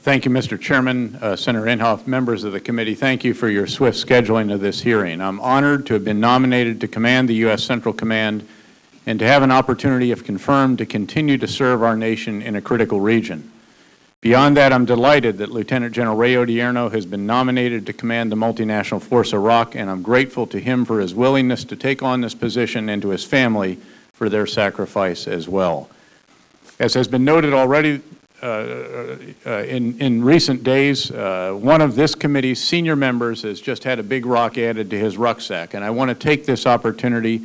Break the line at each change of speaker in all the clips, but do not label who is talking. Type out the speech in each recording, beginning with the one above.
Thank you, Mr. Chairman, Senator Inhofe, members of the committee. Thank you for your swift scheduling of this hearing. I'm honored to have been nominated to command the U.S. Central Command and to have an opportunity, if confirmed, to continue to serve our nation in a critical region. Beyond that, I'm delighted that Lieutenant General Ray Odierno has been nominated to command the multinational force Iraq, and I'm grateful to him for his willingness to take on this position and to his family for their sacrifice as well. As has been noted already, in recent days, one of this committee's senior members has just had a big rock added to his rucksack, and I want to take this opportunity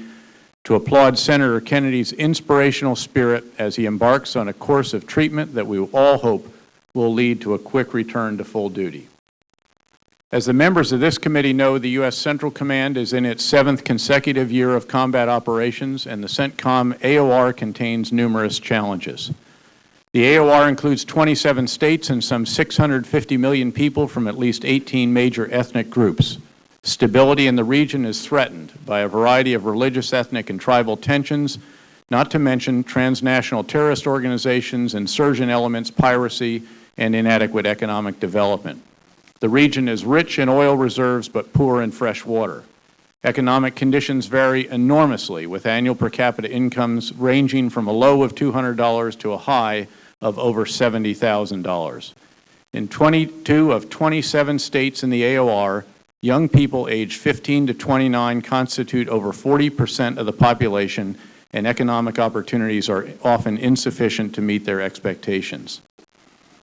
to applaud Senator Kennedy's inspirational spirit as he embarks on a course of treatment that we all hope will lead to a quick return to full duty. As the members of this committee know, the U.S. Central Command is in its 7th consecutive year of combat operations, and the Centcom AOR contains numerous challenges. The AOR includes 27 states and some 650 million people from at least 18 major ethnic groups. Stability in the region is threatened by a variety of religious, ethnic, and tribal tensions, not to mention transnational terrorist organizations, insurgent elements, piracy, and inadequate economic development. The region is rich in oil reserves but poor in fresh water. Economic conditions vary enormously, with annual per capita incomes ranging from a low of $200 to a high of over $70,000. In 22 of 27 states in the AOR, young people aged 15 to 29 constitute over 40% of the population, and economic opportunities are often insufficient to meet their expectations.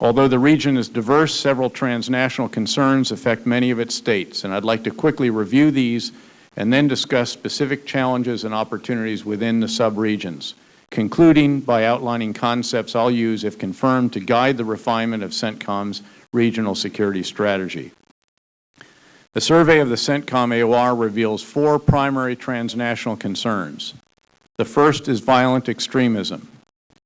Although the region is diverse, several transnational concerns affect many of its states, and I'd like to quickly review these and then discuss specific challenges and opportunities within the subregions, concluding by outlining concepts I'll use, if confirmed, to guide the refinement of CENTCOM's regional security strategy. The survey of the CENTCOM AOR reveals 4 primary transnational concerns. The first is violent extremism.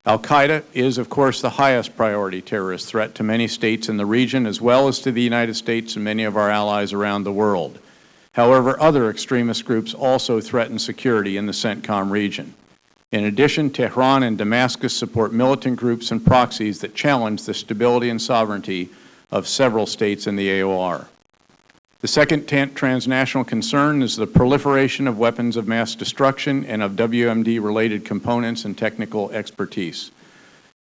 Al-Qaeda is, of course, the highest priority terrorist threat to many states in the region, as well as to the United States and many of our allies around the world. However, other extremist groups also threaten security in the CENTCOM region. In addition, Tehran and Damascus support militant groups and proxies that challenge the stability and sovereignty of several states in the AOR. The second transnational concern is the proliferation of weapons of mass destruction and of WMD-related components and technical expertise.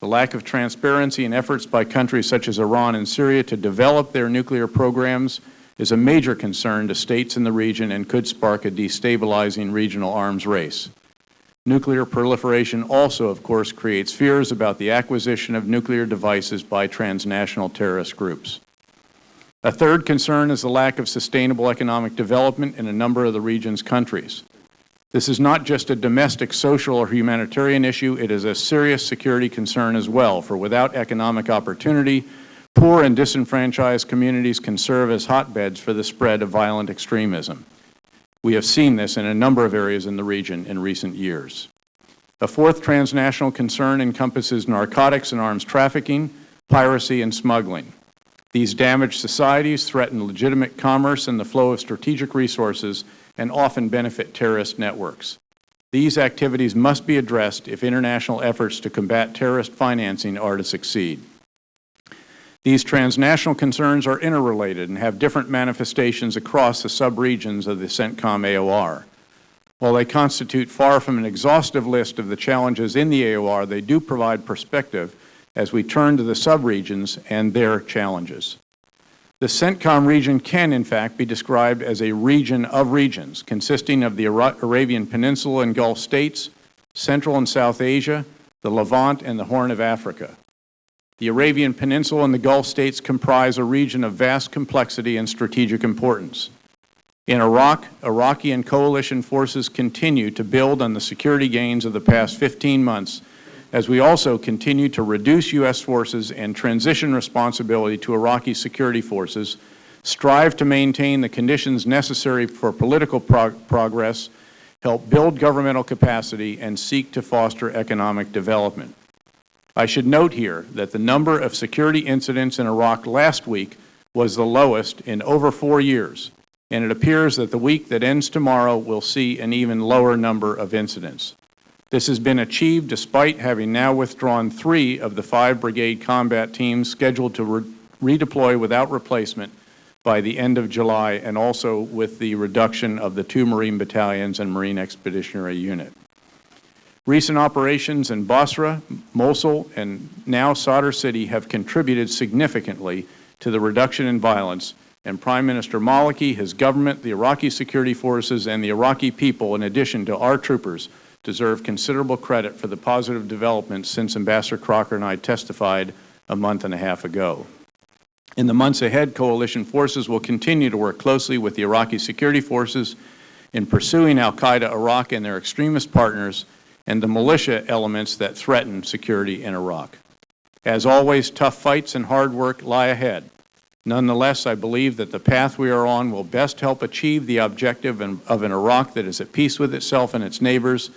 The lack of transparency in efforts by countries such as Iran and Syria to develop their nuclear programs is a major concern to states in the region and could spark a destabilizing regional arms race. Nuclear proliferation also, of course, creates fears about the acquisition of nuclear devices by transnational terrorist groups. A third concern is the lack of sustainable economic development in a number of the region's countries. This is not just a domestic, social, or humanitarian issue, it is a serious security concern as well, for without economic opportunity, poor and disenfranchised communities can serve as hotbeds for the spread of violent extremism. We have seen this in a number of areas in the region in recent years. A fourth transnational concern encompasses narcotics and arms trafficking, piracy, and smuggling. These damage societies, threaten legitimate commerce and the flow of strategic resources, and often benefit terrorist networks. These activities must be addressed if international efforts to combat terrorist financing are to succeed. These transnational concerns are interrelated and have different manifestations across the subregions of the CENTCOM AOR. While they constitute far from an exhaustive list of the challenges in the AOR, they do provide perspective as we turn to the subregions and their challenges. The CENTCOM region can, in fact, be described as a region of regions, consisting of the Arabian Peninsula and Gulf states, Central and South Asia, the Levant, and the Horn of Africa. The Arabian Peninsula and the Gulf states comprise a region of vast complexity and strategic importance. In Iraq, Iraqi and coalition forces continue to build on the security gains of the past 15 months, as we also continue to reduce U.S. forces and transition responsibility to Iraqi security forces, strive to maintain the conditions necessary for political progress, help build governmental capacity, and seek to foster economic development. I should note here that the number of security incidents in Iraq last week was the lowest in over 4 years, and it appears that the week that ends tomorrow will see an even lower number of incidents. This has been achieved despite having now withdrawn 3 of the 5 brigade combat teams scheduled to redeploy without replacement by the end of July, and also with the reduction of the 2 Marine battalions and Marine Expeditionary Unit. Recent operations in Basra, Mosul, and now Sadr City have contributed significantly to the reduction in violence, and Prime Minister Maliki, his government, the Iraqi security forces, and the Iraqi people, in addition to our troopers, deserve considerable credit for the positive developments since Ambassador Crocker and I testified a month and a half ago. In the months ahead, coalition forces will continue to work closely with the Iraqi security forces in pursuing al-Qaeda, Iraq, and their extremist partners, and the militia elements that threaten security in Iraq. As always, tough fights and hard work lie ahead. Nonetheless, I believe that the path we are on will best help achieve the objective of an Iraq that is at peace with itself and its neighbors,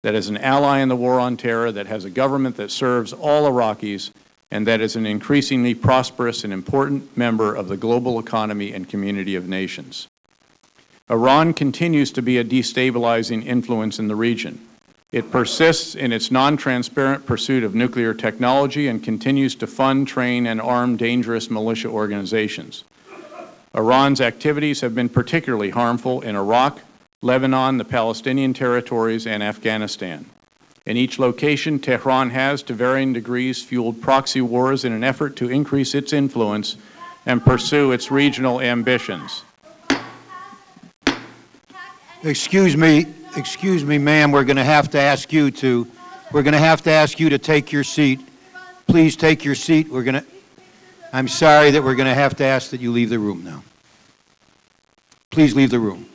that is an ally in the war on terror, that has a government that serves all Iraqis, and that is an increasingly prosperous and important member of the global economy and community of nations. Iran continues to be a destabilizing influence in the region. It persists in its non-transparent pursuit of nuclear technology and continues to fund, train, and arm dangerous militia organizations. Iran's activities have been particularly harmful in Iraq, Lebanon, the Palestinian territories, and Afghanistan. In each location, Tehran has, to varying degrees, fueled proxy wars in an effort to increase its influence and pursue its regional ambitions.
Excuse me, ma'am, we're going to have to ask you to take your seat. Please take your seat. I'm sorry that we're going to have to ask that you leave the room now. Please leave the room.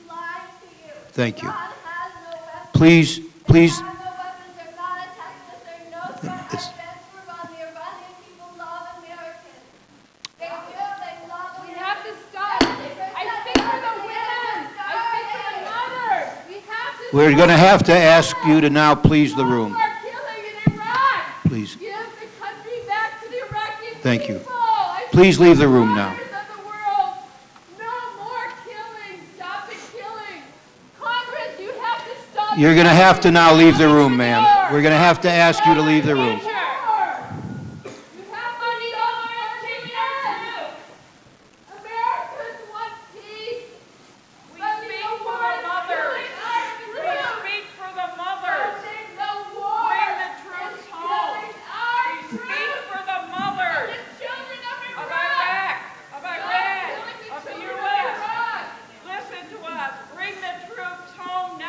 Thank you. Please. We're going to have to ask you to now please the room. Please. Thank you. Please leave the room now. You're going to have to now leave the room, ma'am. We're going to have to ask you to leave the room.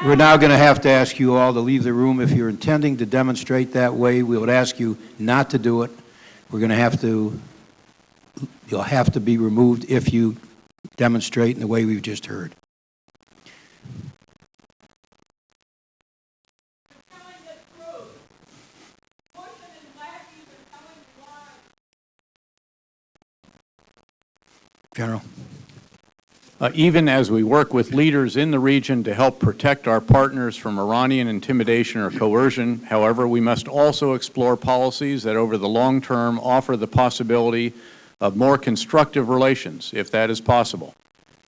We're now going to have to ask you all to leave the room. If you're intending to demonstrate that way, we would ask you not to do it. We're going to have to, you'll have to be removed if you demonstrate in the way we've just heard. General.
Even as we work with leaders in the region to help protect our partners from Iranian intimidation or coercion, however, we must also explore policies that over the long term offer the possibility of more constructive relations, if that is possible.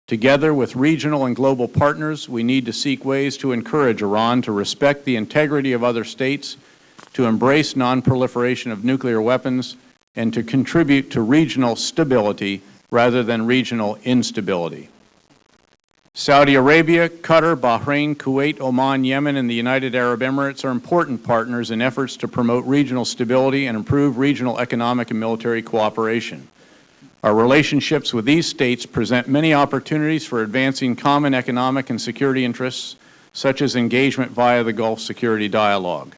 Together with regional and global partners, we need to seek ways to encourage Iran to respect the integrity of other states, to embrace non-proliferation of nuclear weapons, and to contribute to regional stability rather than regional instability. Saudi Arabia, Qatar, Bahrain, Kuwait, Oman, Yemen, and the United Arab Emirates are important partners in efforts to promote regional stability and improve regional economic and military cooperation. Our relationships with these states present many opportunities for advancing common economic and security interests, such as engagement via the Gulf Security Dialogue.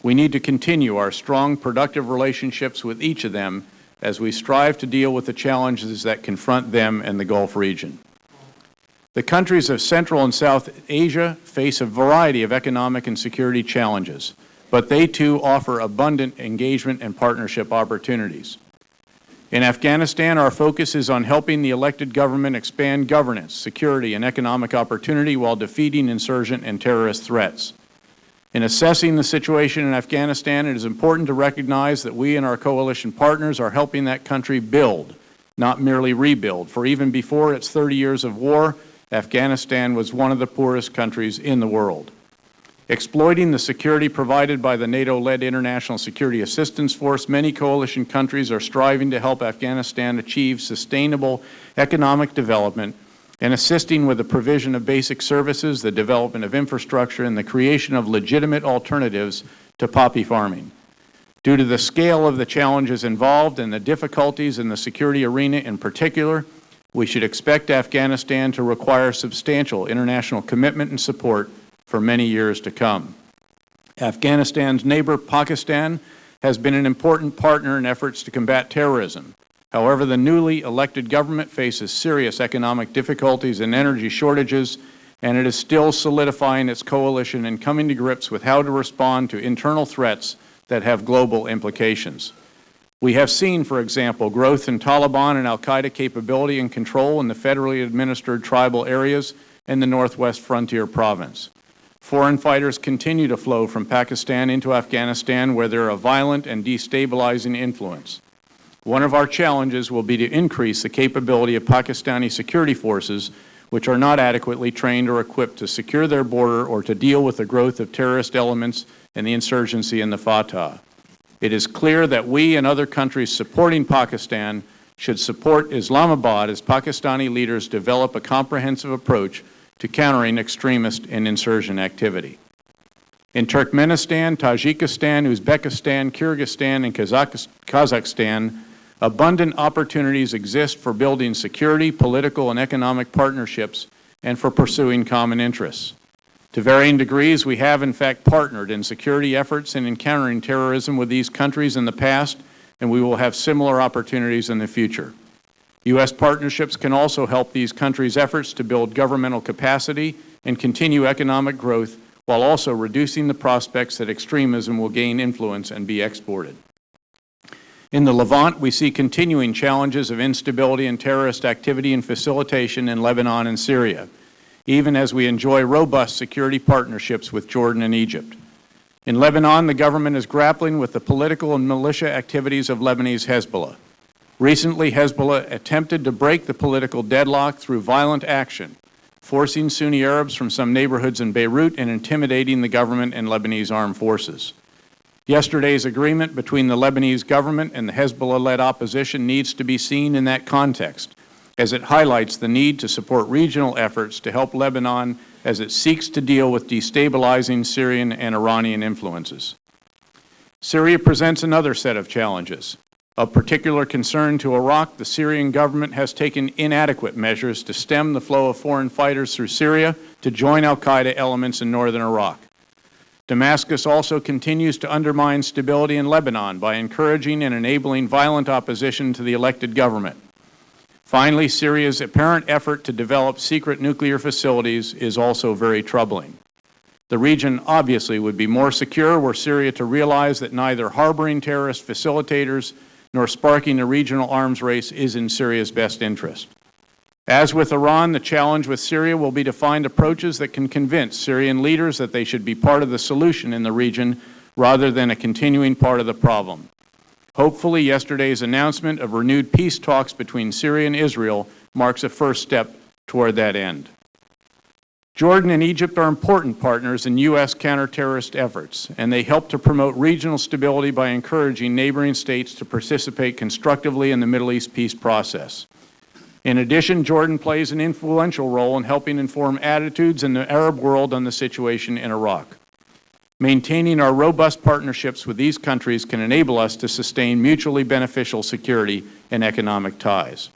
We need to continue our strong, productive relationships with each of them as we strive to deal with the challenges that confront them and the Gulf region. The countries of Central and South Asia face a variety of economic and security challenges, but they too offer abundant engagement and partnership opportunities. In Afghanistan, our focus is on helping the elected government expand governance, security, and economic opportunity while defeating insurgent and terrorist threats. In assessing the situation in Afghanistan, it is important to recognize that we and our coalition partners are helping that country build, not merely rebuild, for even before its 30 years of war, Afghanistan was one of the poorest countries in the world. Exploiting the security provided by the NATO-led International Security Assistance Force, many coalition countries are striving to help Afghanistan achieve sustainable economic development and assisting with the provision of basic services, the development of infrastructure, and the creation of legitimate alternatives to poppy farming. Due to the scale of the challenges involved and the difficulties in the security arena in particular, we should expect Afghanistan to require substantial international commitment and support for many years to come. Afghanistan's neighbor, Pakistan, has been an important partner in efforts to combat terrorism. However, the newly elected government faces serious economic difficulties and energy shortages, and it is still solidifying its coalition and coming to grips with how to respond to internal threats that have global implications. We have seen, for example, growth in Taliban and al-Qaeda capability and control in the federally administered tribal areas in the northwest frontier province. Foreign fighters continue to flow from Pakistan into Afghanistan, where they are a violent and destabilizing influence. One of our challenges will be to increase the capability of Pakistani security forces, which are not adequately trained or equipped to secure their border or to deal with the growth of terrorist elements and the insurgency in the Fatah. It is clear that we and other countries supporting Pakistan should support Islamabad as Pakistani leaders develop a comprehensive approach to countering extremist and insurgent activity. In Turkmenistan, Tajikistan, Uzbekistan, Kyrgyzstan, and Kazakhstan, abundant opportunities exist for building security, political, and economic partnerships and for pursuing common interests. To varying degrees, we have in fact partnered in security efforts and in countering terrorism with these countries in the past, and we will have similar opportunities in the future. U.S. partnerships can also help these countries' efforts to build governmental capacity and continue economic growth while also reducing the prospects that extremism will gain influence and be exported. In the Levant, we see continuing challenges of instability and terrorist activity and facilitation in Lebanon and Syria, even as we enjoy robust security partnerships with Jordan and Egypt. In Lebanon, the government is grappling with the political and militia activities of Lebanese Hezbollah. Recently, Hezbollah attempted to break the political deadlock through violent action, forcing Sunni Arabs from some neighborhoods in Beirut and intimidating the government and Lebanese armed forces. Yesterday's agreement between the Lebanese government and the Hezbollah-led opposition needs to be seen in that context, as it highlights the need to support regional efforts to help Lebanon as it seeks to deal with destabilizing Syrian and Iranian influences. Syria presents another set of challenges. Of particular concern to Iraq, the Syrian government has taken inadequate measures to stem the flow of foreign fighters through Syria to join al-Qaeda elements in northern Iraq. Damascus also continues to undermine stability in Lebanon by encouraging and enabling violent opposition to the elected government. Finally, Syria's apparent effort to develop secret nuclear facilities is also very troubling. The region obviously would be more secure were Syria to realize that neither harboring terrorist facilitators nor sparking a regional arms race is in Syria's best interest. As with Iran, the challenge with Syria will be to find approaches that can convince Syrian leaders that they should be part of the solution in the region rather than a continuing part of the problem. Hopefully, yesterday's announcement of renewed peace talks between Syria and Israel marks a first step toward that end. Jordan and Egypt are important partners in U.S. counterterrorist efforts, and they help to promote regional stability by encouraging neighboring states to participate constructively in the Middle East peace process. In addition, Jordan plays an influential role in helping inform attitudes in the Arab world on the situation in Iraq. Maintaining our robust partnerships with these countries can enable us to sustain mutually beneficial security and economic ties.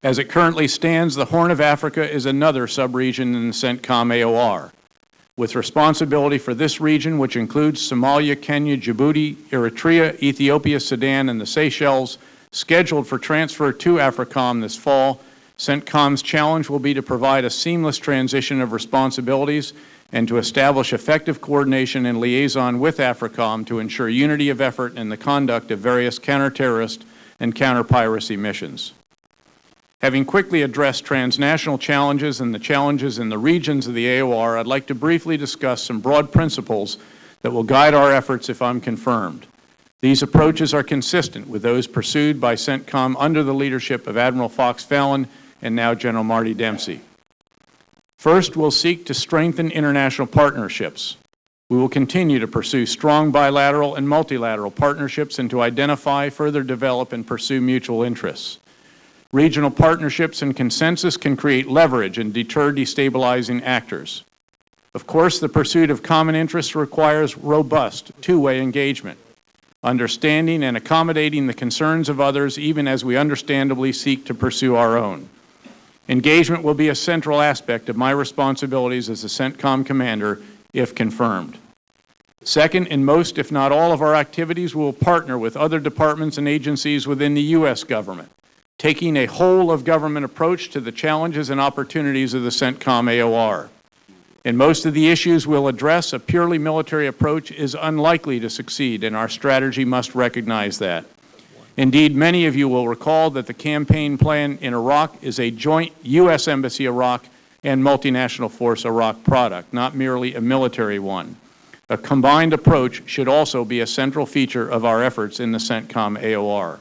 As it currently stands, the Horn of Africa is another sub-region in the Centcom AOR. With responsibility for this region, which includes Somalia, Kenya, Djibouti, Eritrea, Ethiopia, Sudan, and the Seychelles, scheduled for transfer to AFRICOM this fall, Centcom's challenge will be to provide a seamless transition of responsibilities and to establish effective coordination and liaison with AFRICOM to ensure unity of effort in the conduct of various counterterrorist and counter-piracy missions. Having quickly addressed transnational challenges and the challenges in the regions of the AOR, I'd like to briefly discuss some broad principles that will guide our efforts if I'm confirmed. These approaches are consistent with those pursued by Centcom under the leadership of Admiral Fox Fallon and now General Marty Dempsey. First, we'll seek to strengthen international partnerships. We will continue to pursue strong bilateral and multilateral partnerships and to identify, further develop, and pursue mutual interests. Regional partnerships and consensus can create leverage and deter destabilizing actors. Of course, the pursuit of common interests requires robust two-way engagement, understanding and accommodating the concerns of others even as we understandably seek to pursue our own. Engagement will be a central aspect of my responsibilities as the Centcom commander if confirmed. Second, in most, if not all, of our activities, we will partner with other departments and agencies within the U.S. government, taking a whole-of-government approach to the challenges and opportunities of the Centcom AOR. In most of the issues we'll address, a purely military approach is unlikely to succeed, and our strategy must recognize that. Indeed, many of you will recall that the campaign plan in Iraq is a joint U.S. Embassy Iraq and multinational force Iraq product, not merely a military one. A combined approach should also be a central feature of our efforts in the Centcom AOR.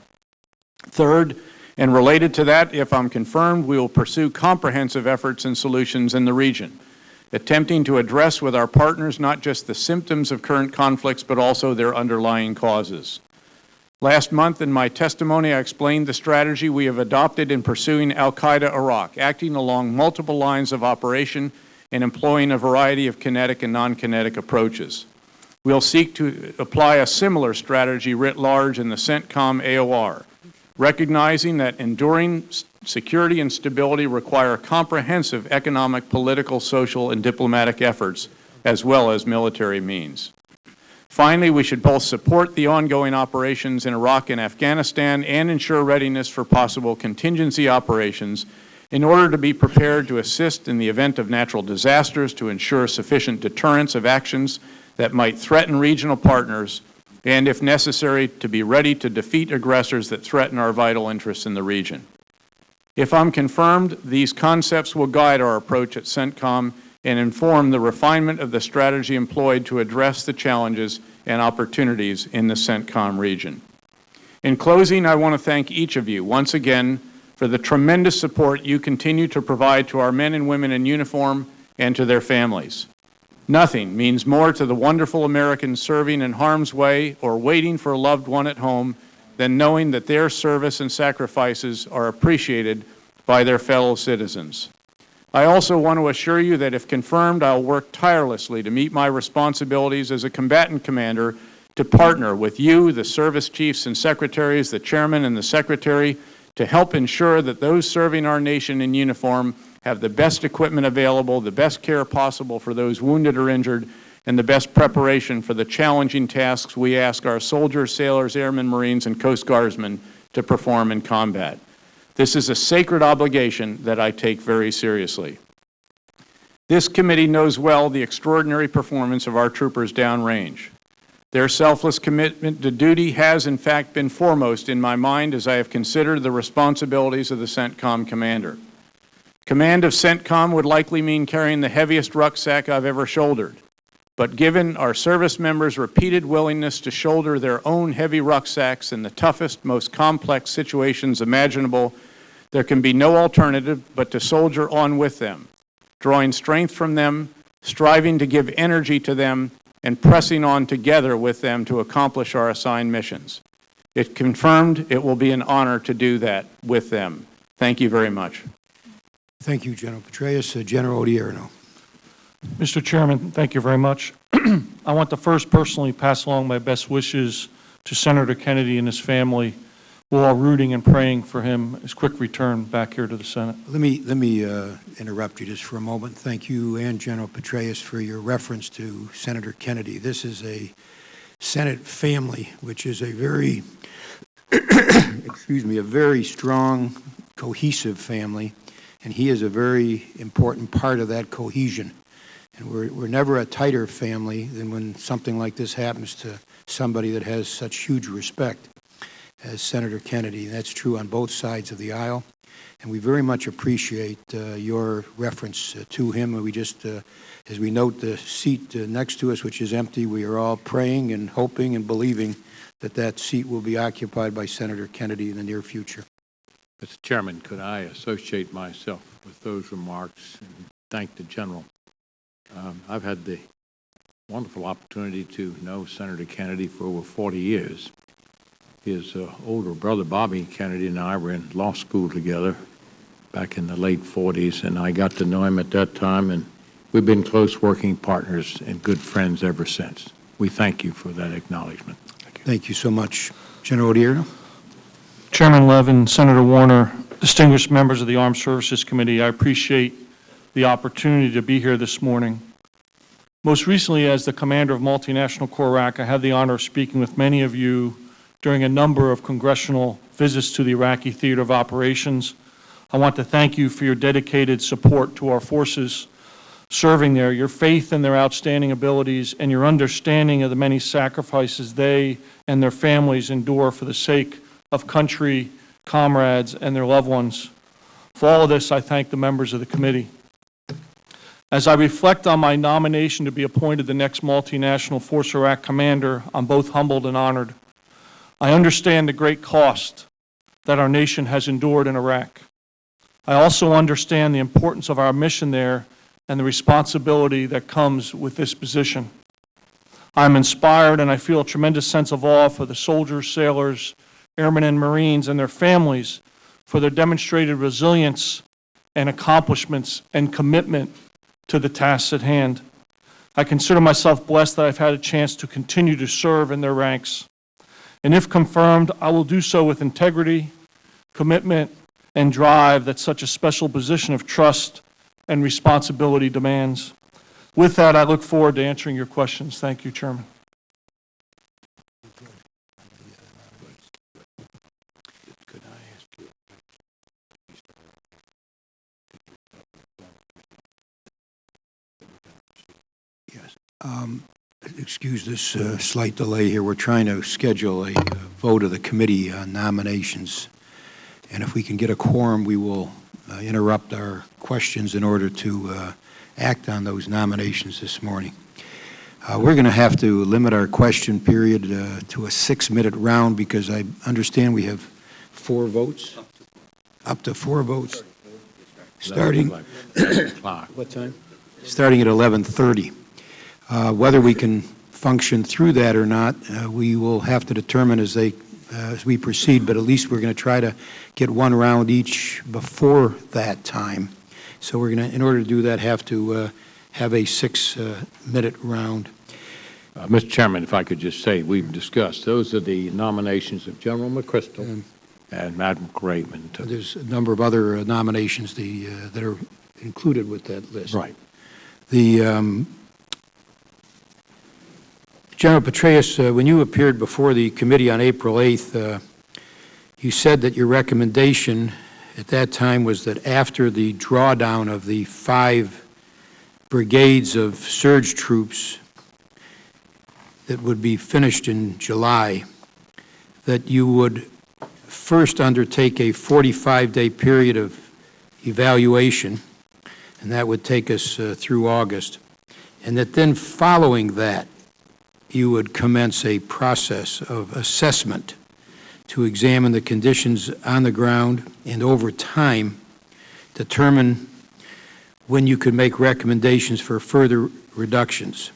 Third, and related to that, if I'm confirmed, we will pursue comprehensive efforts and solutions in the region, attempting to address with our partners not just the symptoms of current conflicts, but also their underlying causes. Last month in my testimony, I explained the strategy we have adopted in pursuing al-Qaeda Iraq, acting along multiple lines of operation and employing a variety of kinetic and non-kinetic approaches. We'll seek to apply a similar strategy writ large in the Centcom AOR, recognizing that enduring security and stability require comprehensive economic, political, social, and diplomatic efforts, as well as military means. Finally, we should both support the ongoing operations in Iraq and Afghanistan and ensure readiness for possible contingency operations in order to be prepared to assist in the event of natural disasters, to ensure sufficient deterrence of actions that might threaten regional partners, and, if necessary, to be ready to defeat aggressors that threaten our vital interests in the region. If I'm confirmed, these concepts will guide our approach at Centcom and inform the refinement of the strategy employed to address the challenges and opportunities in the Centcom region. In closing, I want to thank each of you once again for the tremendous support you continue to provide to our men and women in uniform and to their families. Nothing means more to the wonderful Americans serving in harm's way or waiting for a loved one at home than knowing that their service and sacrifices are appreciated by their fellow citizens. I also want to assure you that if confirmed, I'll work tirelessly to meet my responsibilities as a combatant commander to partner with you, the service chiefs and secretaries, the chairman and the secretary, to help ensure that those serving our nation in uniform have the best equipment available, the best care possible for those wounded or injured, and the best preparation for the challenging tasks we ask our soldiers, sailors, airmen, Marines, and Coast Guardsmen to perform in combat. This is a sacred obligation that I take very seriously. This committee knows well the extraordinary performance of our troopers downrange. Their selfless commitment to duty has, in fact, been foremost in my mind as I have considered the responsibilities of the Centcom commander. Command of Centcom would likely mean carrying the heaviest rucksack I've ever shouldered. But given our service members' repeated willingness to shoulder their own heavy rucksacks in the toughest, most complex situations imaginable, there can be no alternative but to soldier on with them, drawing strength from them, striving to give energy to them, and pressing on together with them to accomplish our assigned missions. If confirmed, it will be an honor to do that with them. Thank you very much.
Thank you, General Petraeus. General Odierno.
Mr. Chairman, thank you very much. I want to first personally pass along my best wishes to Senator Kennedy and his family. We're all rooting and praying for his quick return back here to the Senate.
Let me interrupt you just for a moment. Thank you and General Petraeus for your reference to Senator Kennedy. This is a Senate family, which is a very, a very strong, cohesive family, and he is a very important part of that cohesion. And we're never a tighter family than when something like this happens to somebody that has such huge respect as Senator Kennedy. And that's true on both sides of the aisle. And we very much appreciate your reference to him. And we just, as we note the seat next to us, which is empty, we are all praying and hoping and believing that that seat will be occupied by Senator Kennedy in the near future.
Mr. Chairman, could I associate myself with those remarks and thank the General. I've had the wonderful opportunity to know Senator Kennedy for over 40 years. His older brother, Bobby Kennedy, and I were in law school together back in the late 40s, and I got to know him at that time, and we've been close working partners and good friends ever since. We thank you for that acknowledgement.
Thank you so much. General Odierno?
Chairman Levin, Senator Warner, distinguished members of the Armed Services Committee, I appreciate the opportunity to be here this morning. Most recently, as the commander of Multinational Corps Iraq, I had the honor of speaking with many of you during a number of congressional visits to the Iraqi theater of operations. I want to thank you for your dedicated support to our forces serving there, your faith in their outstanding abilities, and your understanding of the many sacrifices they and their families endure for the sake of country, comrades, and their loved ones. For all of this, I thank the members of the committee. As I reflect on my nomination to be appointed the next Multinational Force Iraq commander, I'm both humbled and honored. I understand the great cost that our nation has endured in Iraq. I also understand the importance of our mission there and the responsibility that comes with this position. I'm inspired and I feel a tremendous sense of awe for the soldiers, sailors, airmen, and Marines and their families for their demonstrated resilience and accomplishments and commitment to the tasks at hand. I consider myself blessed that I've had a chance to continue to serve in their ranks. And if confirmed, I will do so with integrity, commitment, and drive that such a special position of trust and responsibility demands. With that, I look forward to answering your questions. Thank you, Chairman.
Yes. Excuse this slight delay here. We're trying to schedule a vote of the committee on nominations. And if we can get a quorum, we will interrupt our questions in order to act on those nominations this morning. We're going to have to limit our question period to a 6-minute round because I understand we have 4 votes. Up to 4 votes. Starting what time? Starting at 11:30. Whether we can function through that or not, we will have to determine as we proceed, but at least we're going to try to get 1 round each before that time. So we're going to, in order to do that, have to have a 6-minute round.
Mr. Chairman, if I could just say, we've discussed, those are the nominations of General McChrystal and Admiral Raymond.
There's a number of other nominations that are included with that list.
Right.
The General Petraeus, when you appeared before the committee on April 8th, you said that your recommendation at that time was that after the drawdown of the 5 brigades of surge troops that would be finished in July, that you would first undertake a 45-day period of evaluation, and that would take us through August, and that then following that, you would commence a process of assessment to examine the conditions on the ground and over time determine when you could make recommendations for further reductions.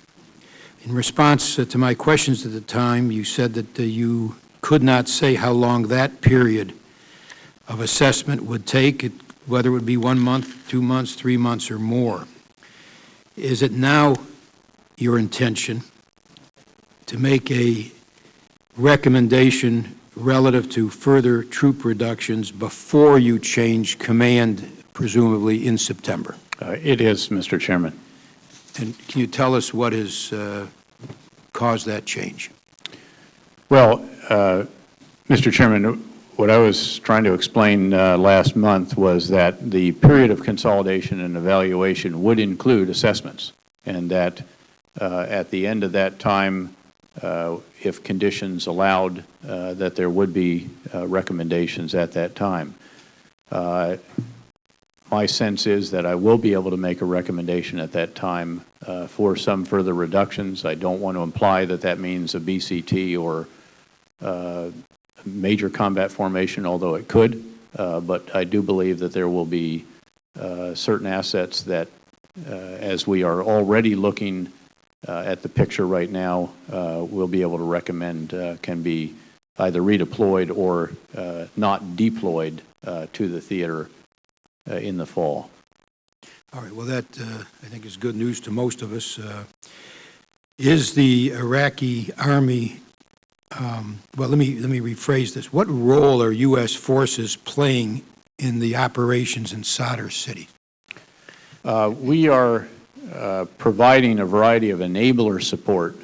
In response to my questions at the time, you said that you could not say how long that period of assessment would take, whether it would be 1 month, 2 months, 3 months, or more. Is it now your intention to make a recommendation relative to further troop reductions before you change command, presumably in September?
It is, Mr. Chairman.
And can you tell us what has caused that change?
Well, Mr. Chairman, what I was trying to explain last month was that the period of consolidation and evaluation would include assessments, and that at the end of that time, if conditions allowed, that there would be recommendations at that time. My sense is that I will be able to make a recommendation at that time for some further reductions. I don't want to imply that that means a BCT or major combat formation, although it could, but I do believe that there will be certain assets that as we are already looking at the picture right now, we'll be able to recommend can be either redeployed or not deployed to the theater in the fall.
All right, well, that, I think, is good news to most of us. Is the Iraqi Army, well, let me rephrase this. What role are U.S. forces playing in the operations in Sadr City?
We are providing a variety of enabler support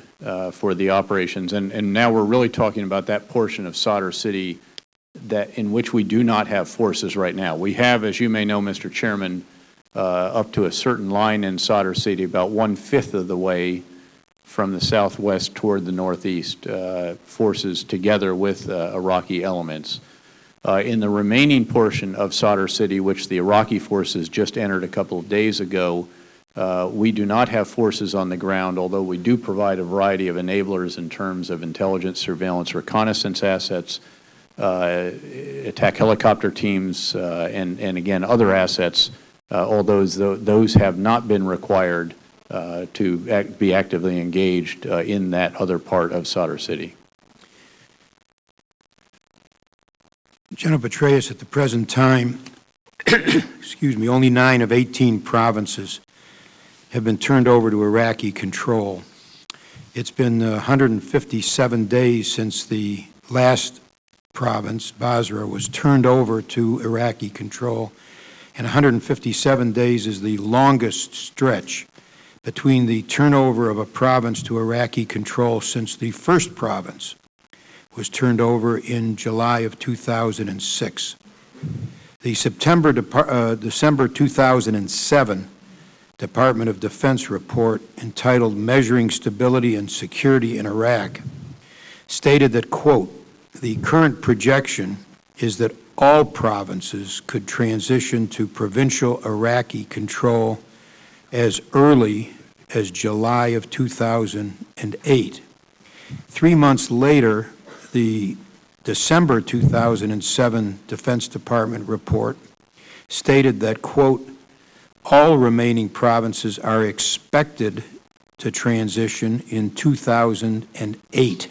for the operations, and now we're really talking about that portion of Sadr City that in which we do not have forces right now. We have, as you may know, Mr. Chairman, up to a certain line in Sadr City, about 1/5 of the way from the southwest toward the northeast, forces together with Iraqi elements. In the remaining portion of Sadr City, which the Iraqi forces just entered a couple of days ago, we do not have forces on the ground, although we do provide a variety of enablers in terms of intelligence, surveillance, reconnaissance assets, attack helicopter teams, and again, other assets, although those have not been required to be actively engaged in that other part of Sadr City.
General Petraeus, at the present time, excuse me, only 9 of 18 provinces have been turned over to Iraqi control. It's been 157 days since the last province, Basra, was turned over to Iraqi control, and 157 days is the longest stretch between the turnover of a province to Iraqi control since the first province was turned over in July of 2006. The December 2007 Department of Defense report entitled Measuring Stability and Security in Iraq stated that, quote, the current projection is that all provinces could transition to provincial Iraqi control as early as July of 2008. 3 months later, the December 2007 Defense Department report stated that, quote, all remaining provinces are expected to transition in 2008.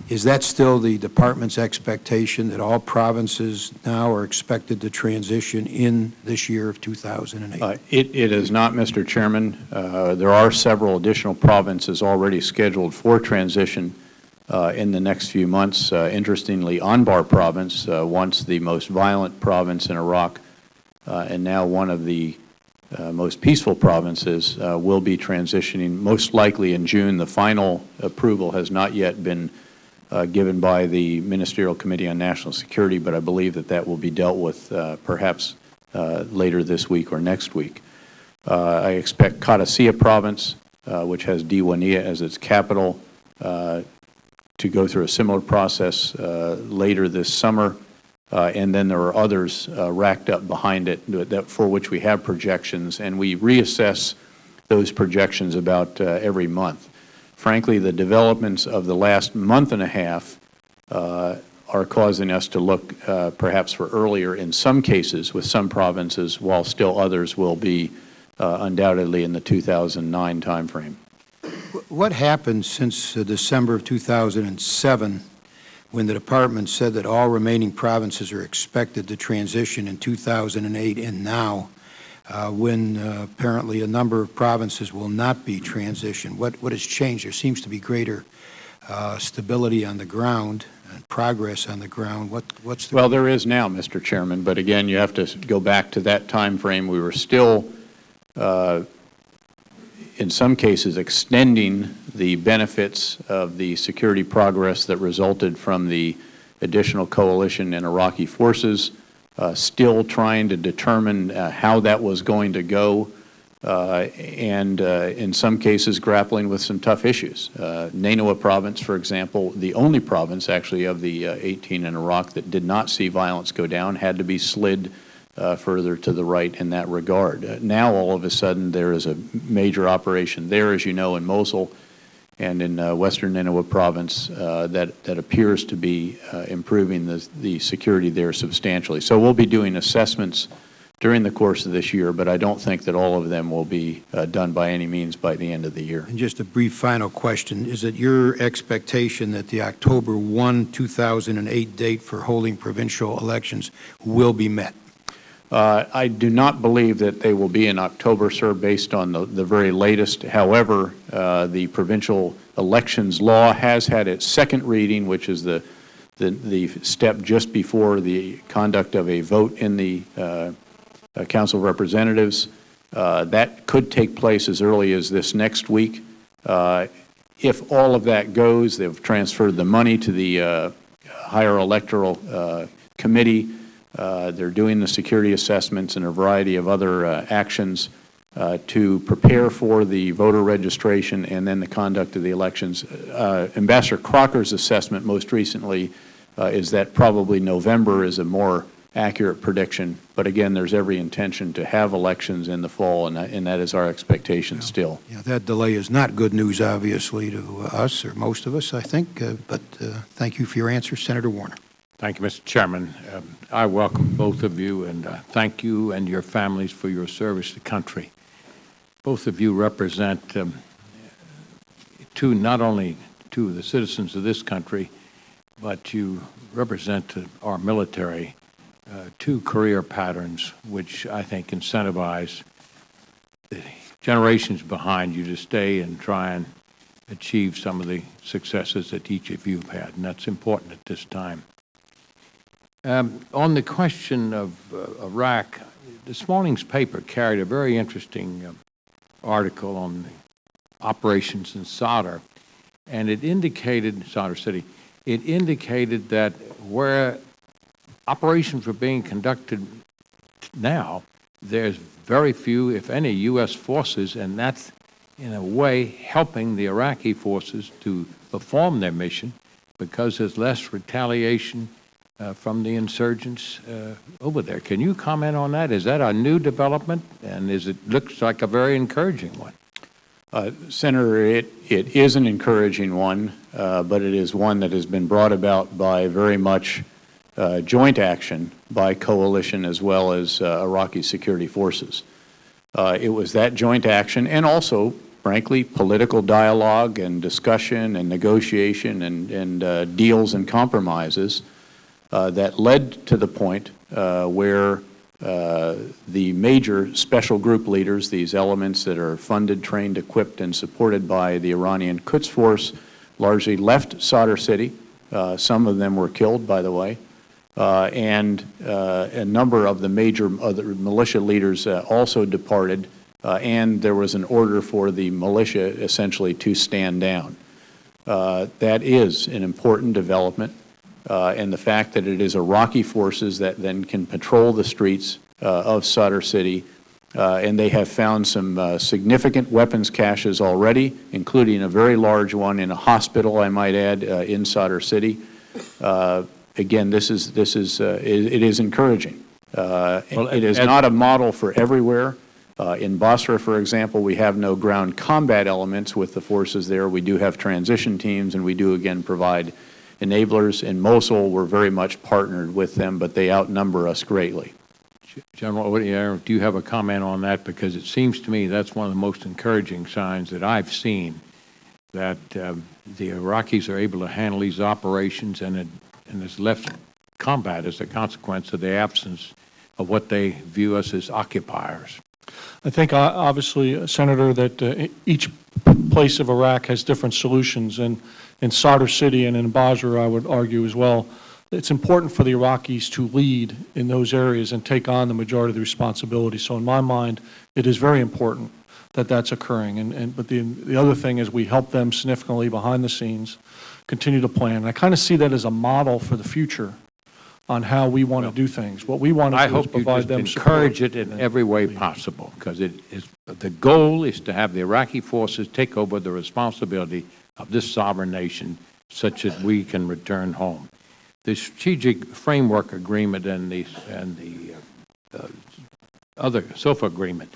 Is that still the Department's expectation, that all provinces now are expected to transition in this year of 2008?
It is not, Mr. Chairman. There are several additional provinces already scheduled for transition in the next few months. Interestingly, Anbar province, once the most violent province in Iraq, and now one of the most peaceful provinces, will be transitioning most likely in June. The final approval has not yet been given by the Ministerial Committee on National Security, but I believe that that will be dealt with perhaps later this week or next week. I expect Qadisiyah province, which has Diwaniyah as its capital, to go through a similar process later this summer, and then there are others racked up behind it for which we have projections, and we reassess those projections about every month. Frankly, the developments of the last month and a half are causing us to look perhaps for earlier in some cases with some provinces, while still others will be undoubtedly in the 2009 timeframe.
What happened since December of 2007 when the Department said that all remaining provinces are expected to transition in 2008, and now when apparently a number of provinces will not be transitioned? What has changed? There seems to be greater stability on the ground and progress on the ground. What's the...
Well, there is now, Mr. Chairman, but again, you have to go back to that time frame. We were still in some cases extending the benefits of the security progress that resulted from the additional coalition and Iraqi forces, still trying to determine how that was going to go, and in some cases grappling with some tough issues. Nainawa province, for example, the only province actually of the 18 in Iraq that did not see violence go down, had to be slid further to the right in that regard. Now all of a sudden there is a major operation there, as you know, in Mosul and in western Nainawa province that appears to be improving the security there substantially. So we'll be doing assessments during the course of this year, but I don't think that all of them will be done by any means by the end of the year.
And just a brief final question. Is it your expectation that the October 1, 2008 date for holding provincial elections will be met?
I do not believe that they will be in October, sir, based on the very latest. However, the provincial elections law has had its second reading, which is the step just before the conduct of a vote in the Council of Representatives. That could take place as early as this next week. If all of that goes, they've transferred the money to the higher electoral committee. They're doing the security assessments and a variety of other actions to prepare for the voter registration and then the conduct of the elections. Ambassador Crocker's assessment most recently is that probably November is a more accurate prediction, but again, there's every intention to have elections in the fall, and that is our expectation still.
Yeah, that delay is not good news, obviously, to us, or most of us, I think, but thank you for your answer, Senator Warner.
Thank you, Mr. Chairman. I welcome both of you, and thank you and your families for your service to the country. Both of you represent not only to the citizens of this country, but you represent our military, two career patterns which I think incentivize the generations behind you to stay and try and achieve some of the successes that each of you have had, and that's important at this time. On the question of Iraq, this morning's paper carried a very interesting article on the operations in Sadr, and it indicated, Sadr City, it indicated that where operations were being conducted now, there's very few, if any, U.S. forces, and that's in a way helping the Iraqi forces to perform their mission because there's less retaliation from the insurgents over there. Can you comment on that? Is that a new development, and it looks like a very encouraging one?
Senator, it is an encouraging one, but it is one that has been brought about by very much joint action by coalition as well as Iraqi security forces. It was that joint action and also, frankly, political dialogue and discussion and negotiation and deals and compromises that led to the point where the major special group leaders, these elements that are funded, trained, equipped, and supported by the Iranian Quds Force, largely left Sadr City. Some of them were killed, by the way. And a number of the major other militia leaders also departed, and there was an order for the militia essentially to stand down. That is an important development, and the fact that it is Iraqi forces that then can patrol the streets of Sadr City, and they have found some significant weapons caches already, including a very large one in a hospital, I might add, in Sadr City. Again, it is encouraging. It is not a model for everywhere. In Basra, for example, we have no ground combat elements with the forces there. We do have transition teams, and we do, again, provide enablers. In Mosul, we're very much partnered with them, but they outnumber us greatly.
General Odierno, do you have a comment on that? Because it seems to me that's one of the most encouraging signs that I've seen, that the Iraqis are able to handle these operations, and there's less combat as a consequence of the absence of what they view us as occupiers.
I think, obviously, Senator, that each place of Iraq has different solutions, and in Sadr City and in Basra, I would argue as well, it's important for the Iraqis to lead in those areas and take on the majority of the responsibility. So in my mind, it is very important that that's occurring. But the other thing is we help them significantly behind the scenes, continue to plan. And I kind of see that as a model for the future on how we want to do things. What we want to do is provide them support.
I hope you just encourage it in every way possible, because the goal is to have the Iraqi forces take over the responsibility of this sovereign nation such that we can return home. The strategic framework agreement and the other SOFA agreement,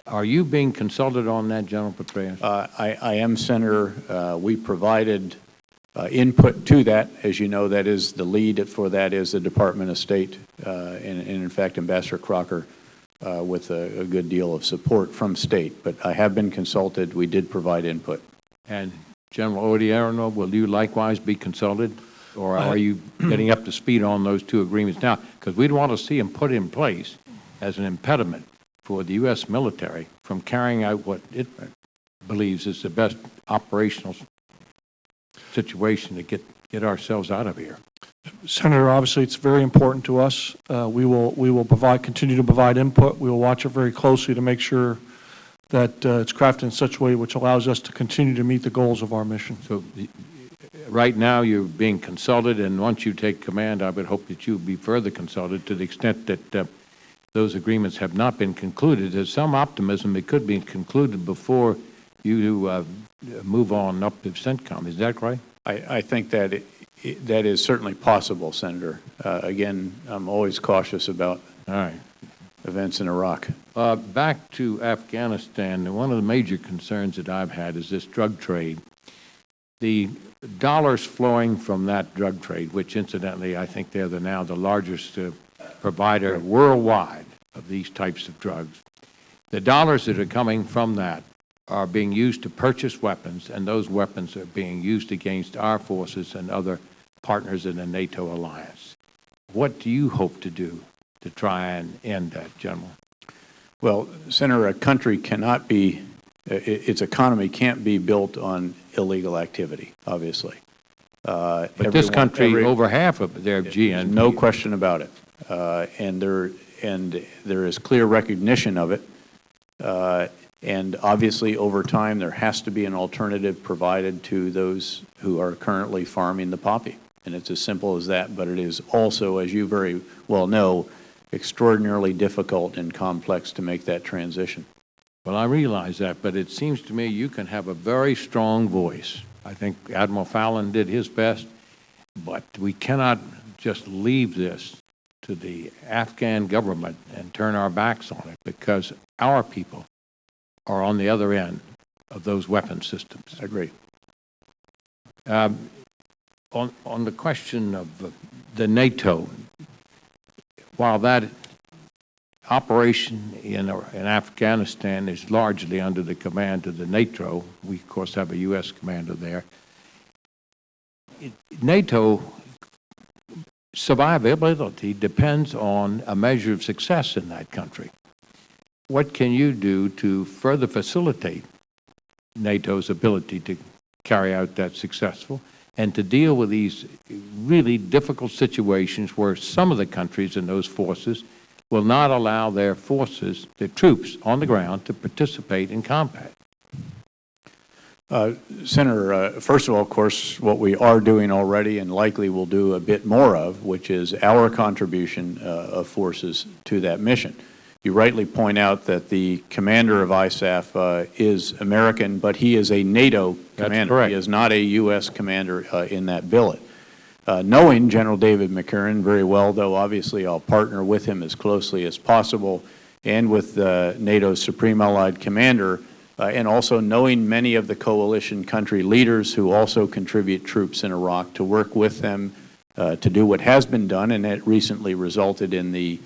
are you being consulted on that, General PETRAEUS?
I am, Senator. We provided input to that. As you know, that is the lead for that is the Department of State, and in fact, Ambassador Crocker with a good deal of support from state. But I have been consulted. We did provide input.
And General Odierno, will you likewise be consulted? Or are you getting up to speed on those two agreements now? Because we'd want to see them put in place as an impediment for the U.S. military from carrying out what it believes is the best operational situation to get ourselves out of here.
Senator, obviously, it's very important to us. We will continue to provide input. We will watch it very closely to make sure that it's crafted in such a way which allows us to continue to meet the goals of our mission.
So right now, you're being consulted, and once you take command, I would hope that you be further consulted to the extent that those agreements have not been concluded. There's some optimism it could be concluded before you move on up to Centcom. Is that right?
I think that that is certainly possible, Senator. Again, I'm always cautious about events in Iraq.
Back to Afghanistan, one of the major concerns that I've had is this drug trade. The dollars flowing from that drug trade, which incidentally I think they're now the largest provider worldwide of these types of drugs. The dollars that are coming from that are being used to purchase weapons, and those weapons are being used against our forces and other partners in the NATO alliance. What do you hope to do to try and end that, General?
Well, Senator, a country cannot be, its economy can't be built on illegal activity, obviously.
But this country, over half of their GNP.
No question about it. And there is clear recognition of it. And obviously, over time, there has to be an alternative provided to those who are currently farming the poppy. And it's as simple as that, but it is also, as you very well know, extraordinarily difficult and complex to make that transition.
Well, I realize that, but it seems to me you can have a very strong voice. I think Admiral Fallon did his best, but we cannot just leave this to the Afghan government and turn our backs on it, because our people are on the other end of those weapon systems.
I agree.
On the question of the NATO, while that operation in Afghanistan is largely under the command of the NATO, we of course have a U.S. commander there, NATO survivability depends on a measure of success in that country. What can you do to further facilitate NATO's ability to carry out that successful and to deal with these really difficult situations where some of the countries in those forces will not allow their forces, their troops on the ground, to participate in combat?
Senator, first of all, of course, what we are doing already and likely will do a bit more of, which is our contribution of forces to that mission. You rightly point out that the commander of ISAF is American, but he is a NATO commander.
That's correct.
He is not a U.S. commander in that billet. Knowing General David McCurran very well, though, obviously I'll partner with him as closely as possible and with NATO's Supreme Allied Commander, and also knowing many of the coalition country leaders who also contribute troops in Iraq, to work with them to do what has been done, and it recently resulted in the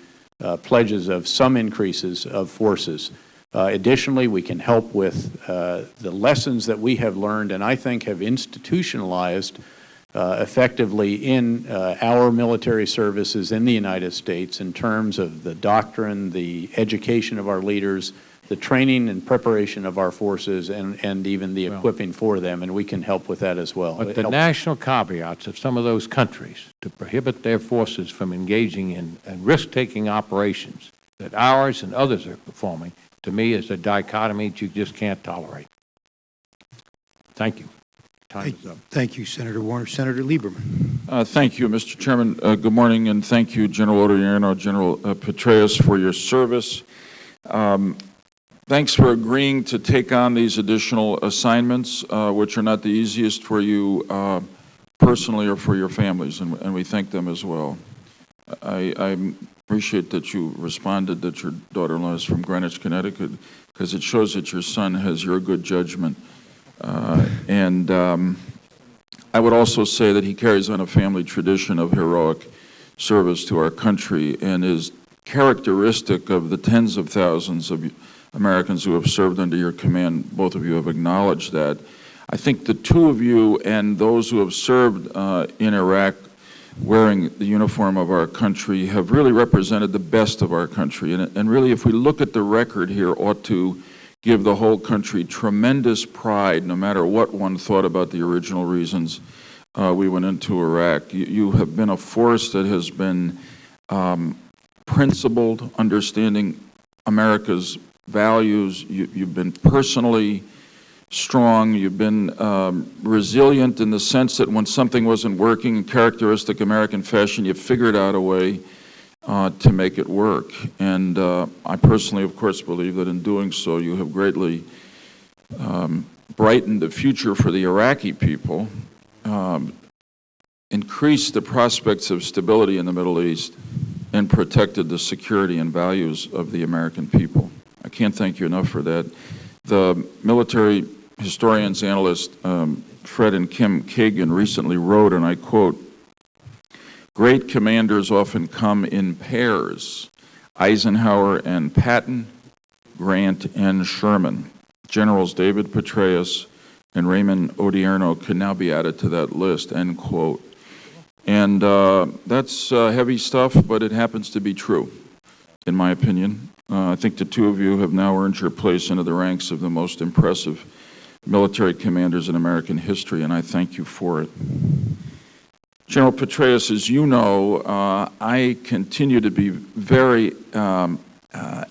pledges of some increases of forces. Additionally, we can help with the lessons that we have learned and I think have institutionalized effectively in our military services in the United States in terms of the doctrine, the education of our leaders, the training and preparation of our forces, and even the equipping for them, and we can help with that as well.
But the national caveats of some of those countries to prohibit their forces from engaging in risk-taking operations that ours and others are performing, to me, is a dichotomy that you just can't tolerate. Thank you. Time is up.
Thank you, Senator Warner. Senator Lieberman.
Thank you, Mr. Chairman. Good morning, and thank you, General Odierno, General PETRAEUS, for your service. Thanks for agreeing to take on these additional assignments, which are not the easiest for you personally or for your families, and we thank them as well. I appreciate that you responded that your daughter-in-law is from Greenwich, Connecticut, because it shows that your son has your good judgment. And I would also say that he carries on a family tradition of heroic service to our country and is characteristic of the tens of thousands of Americans who have served under your command. Both of you have acknowledged that. I think the two of you and those who have served in Iraq wearing the uniform of our country have really represented the best of our country. And really, if we look at the record here, ought to give the whole country tremendous pride, no matter what one thought about the original reasons we went into Iraq. You have been a force that has been principled, understanding America's values. You've been personally strong. You've been resilient in the sense that when something wasn't working in characteristic American fashion, you figured out a way to make it work. And I personally, of course, believe that in doing so, you have greatly brightened the future for the Iraqi people, increased the prospects of stability in the Middle East, and protected the security and values of the American people. I can't thank you enough for that. The military historians, analysts, Fred and Kim Kagan recently wrote, and I quote, "Great commanders often come in pairs. Eisenhower and Patton, Grant and Sherman. Generals David Petraeus and Raymond Odierno can now be added to that list," end quote. And that's heavy stuff, but it happens to be true, in my opinion. I think the two of you have now earned your place into the ranks of the most impressive military commanders in American history, and I thank you for it. General Petraeus, as you know, I continue to be very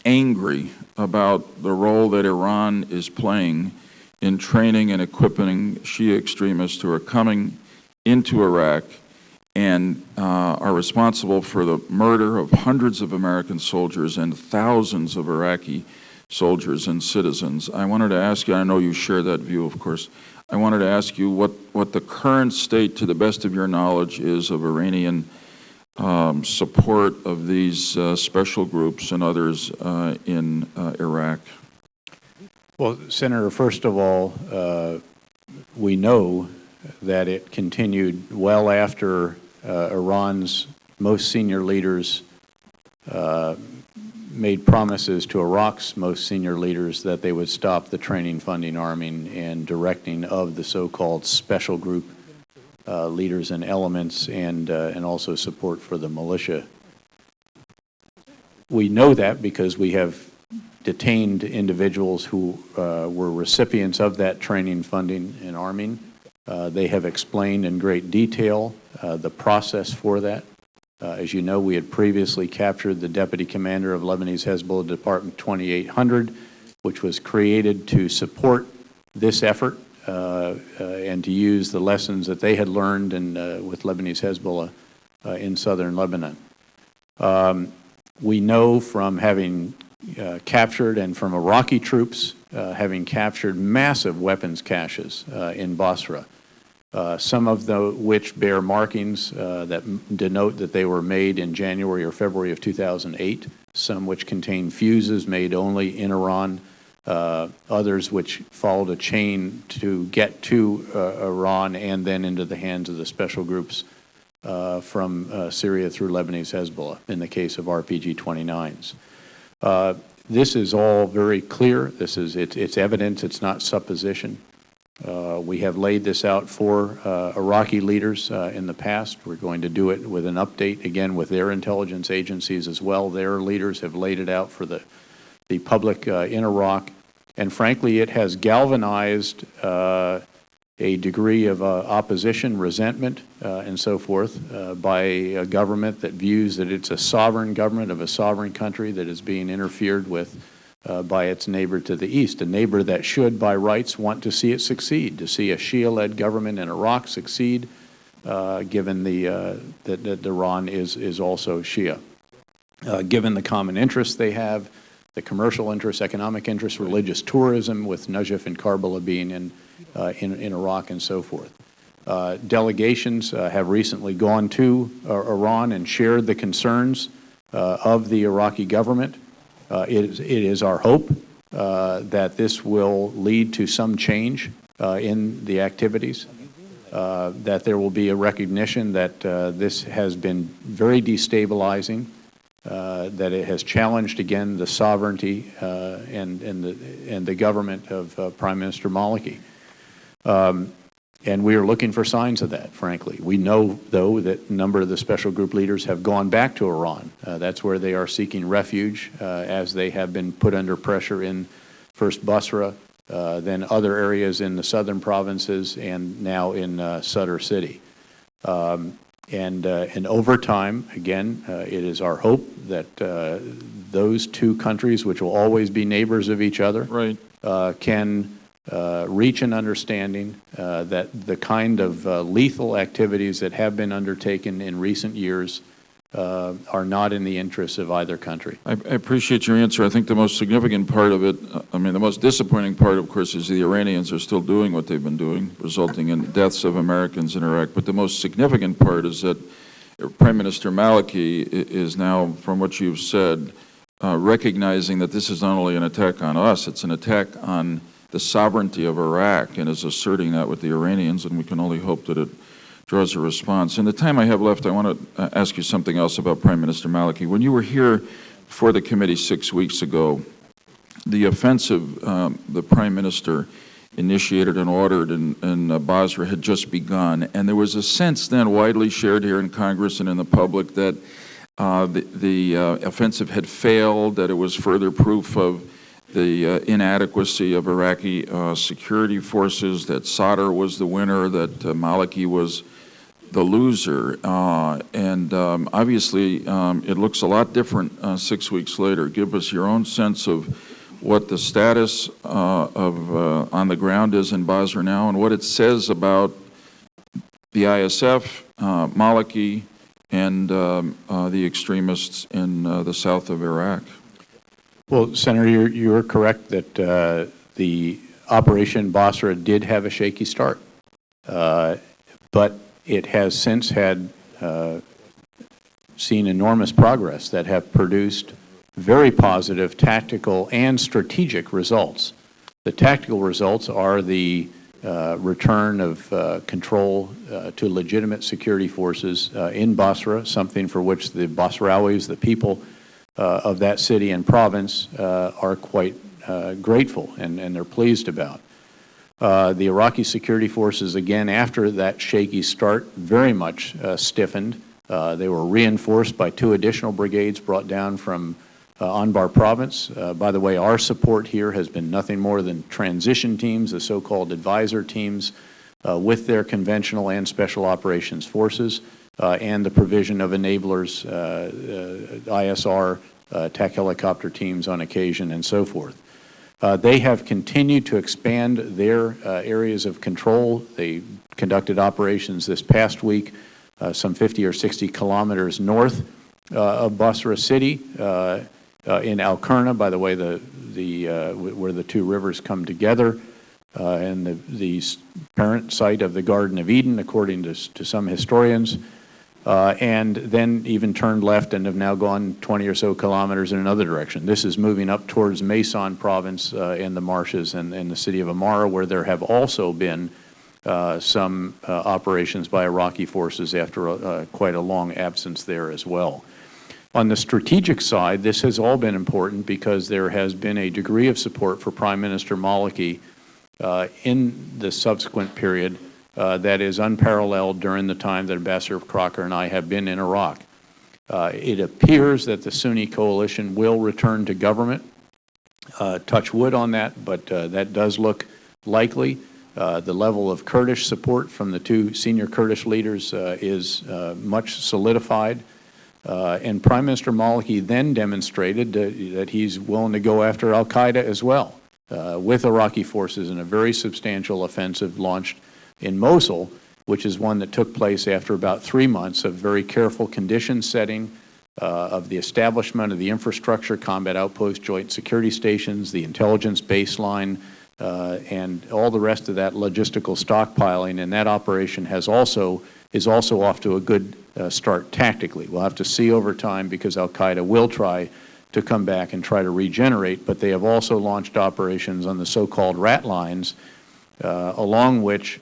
angry about the role that Iran is playing in training and equipping Shia extremists who are coming into Iraq and are responsible for the murder of hundreds of American soldiers and thousands of Iraqi soldiers and citizens. I wanted to ask you, I know you share that view, of course, I wanted to ask you what the current state, to the best of your knowledge, is of Iranian support of these special groups and others in Iraq.
Well, Senator, first of all, we know that it continued well after Iran's most senior leaders made promises to Iraq's most senior leaders that they would stop the training, funding, arming, and directing of the so-called special group leaders and elements, and also support for the militia. We know that because we have detained individuals who were recipients of that training, funding, and arming. They have explained in great detail the process for that. As you know, we had previously captured the deputy commander of Lebanese Hezbollah Department 2800, which was created to support this effort and to use the lessons that they had learned with Lebanese Hezbollah in southern Lebanon. We know from having captured and from Iraqi troops having captured massive weapons caches in Basra, some of which bear markings that denote that they were made in January or February of 2008, some which contain fuses made only in Iran, others which followed a chain to get to Iran and then into the hands of the special groups from Syria through Lebanese Hezbollah, in the case of RPG-29s. This is all very clear. It's evidence. It's not supposition. We have laid this out for Iraqi leaders in the past. We're going to do it with an update, again, with their intelligence agencies as well. Their leaders have laid it out for the public in Iraq. And frankly, it has galvanized a degree of opposition, resentment, and so forth by a government that views that it's a sovereign government of a sovereign country that is being interfered with by its neighbor to the east, a neighbor that should, by rights, want to see it succeed, to see a Shia-led government in Iraq succeed, given that Iran is also Shia. Given the common interests they have, the commercial interests, economic interests, religious tourism, with Najaf and Karbala being in Iraq and so forth. Delegations have recently gone to Iran and shared the concerns of the Iraqi government. It is our hope that this will lead to some change in the activities, that there will be a recognition that this has been very destabilizing, that it has challenged again the sovereignty and the government of Prime Minister Maliki. And we are looking for signs of that, frankly. We know, though, that a number of the special group leaders have gone back to Iran. That's where they are seeking refuge, as they have been put under pressure in first Basra, then other areas in the southern provinces, and now in Sadr City. And over time, again, it is our hope that those two countries, which will always be neighbors of each other,
Right.
can reach an understanding that the kind of lethal activities that have been undertaken in recent years are not in the interests of either country.
I appreciate your answer. I think the most significant part of it, I mean, the most disappointing part, of course, is the Iranians are still doing what they've been doing, resulting in deaths of Americans in Iraq. But the most significant part is that Prime Minister Maliki is now, from what you've said, recognizing that this is not only an attack on us, it's an attack on the sovereignty of Iraq, and is asserting that with the Iranians, and we can only hope that it draws a response. In the time I have left, I want to ask you something else about Prime Minister Maliki. When you were here for the committee 6 weeks ago, the offensive the Prime Minister initiated and ordered in Basra had just begun, and there was a sense then widely shared here in Congress and in the public that the offensive had failed, that it was further proof of the inadequacy of Iraqi security forces, that Sadr was the winner, that Maliki was the loser. Obviously, it looks a lot different 6 weeks later. Give us your own sense of what the status on the ground is in Basra now, and what it says about the ISF, Maliki, and the extremists in the south of Iraq.
Well, Senator, you're correct that the Operation Basra did have a shaky start, but it has since had seen enormous progress that have produced very positive tactical and strategic results. The tactical results are the return of control to legitimate security forces in Basra, something for which the Basrauis, the people of that city and province, are quite grateful and they're pleased about. The Iraqi security forces, again, after that shaky start, very much stiffened. They were reinforced by 2 additional brigades brought down from Anbar province. By the way, our support here has been nothing more than transition teams, the so-called advisor teams, with their conventional and special operations forces, and the provision of enablers, ISR, TAC helicopter teams on occasion, and so forth. They have continued to expand their areas of control. They conducted operations this past week some 50 or 60 kilometers north of Basra City, in Al-Qurna, by the way, where the 2 rivers come together, and the parent site of the Garden of Eden, according to some historians, and then even turned left and have now gone 20 or so kilometers in another direction. This is moving up towards Maysan province in the marshes and the city of Amara, where there have also been some operations by Iraqi forces after quite a long absence there as well. On the strategic side, this has all been important because there has been a degree of support for Prime Minister Maliki in the subsequent period that is unparalleled during the time that Ambassador Crocker and I have been in Iraq. It appears that the Sunni coalition will return to government. Touch wood on that, but that does look likely. The level of Kurdish support from the 2 senior Kurdish leaders is much solidified. And Prime Minister Maliki then demonstrated that he's willing to go after al-Qaeda as well, with Iraqi forces in a very substantial offensive launched in Mosul, which is one that took place after about 3 months of very careful condition setting of the establishment of the infrastructure, combat outpost, joint security stations, the intelligence baseline, and all the rest of that logistical stockpiling. And that operation is also off to a good start tactically. We'll have to see over time, because al-Qaeda will try to come back and try to regenerate, but they have also launched operations on the so-called rat lines, along which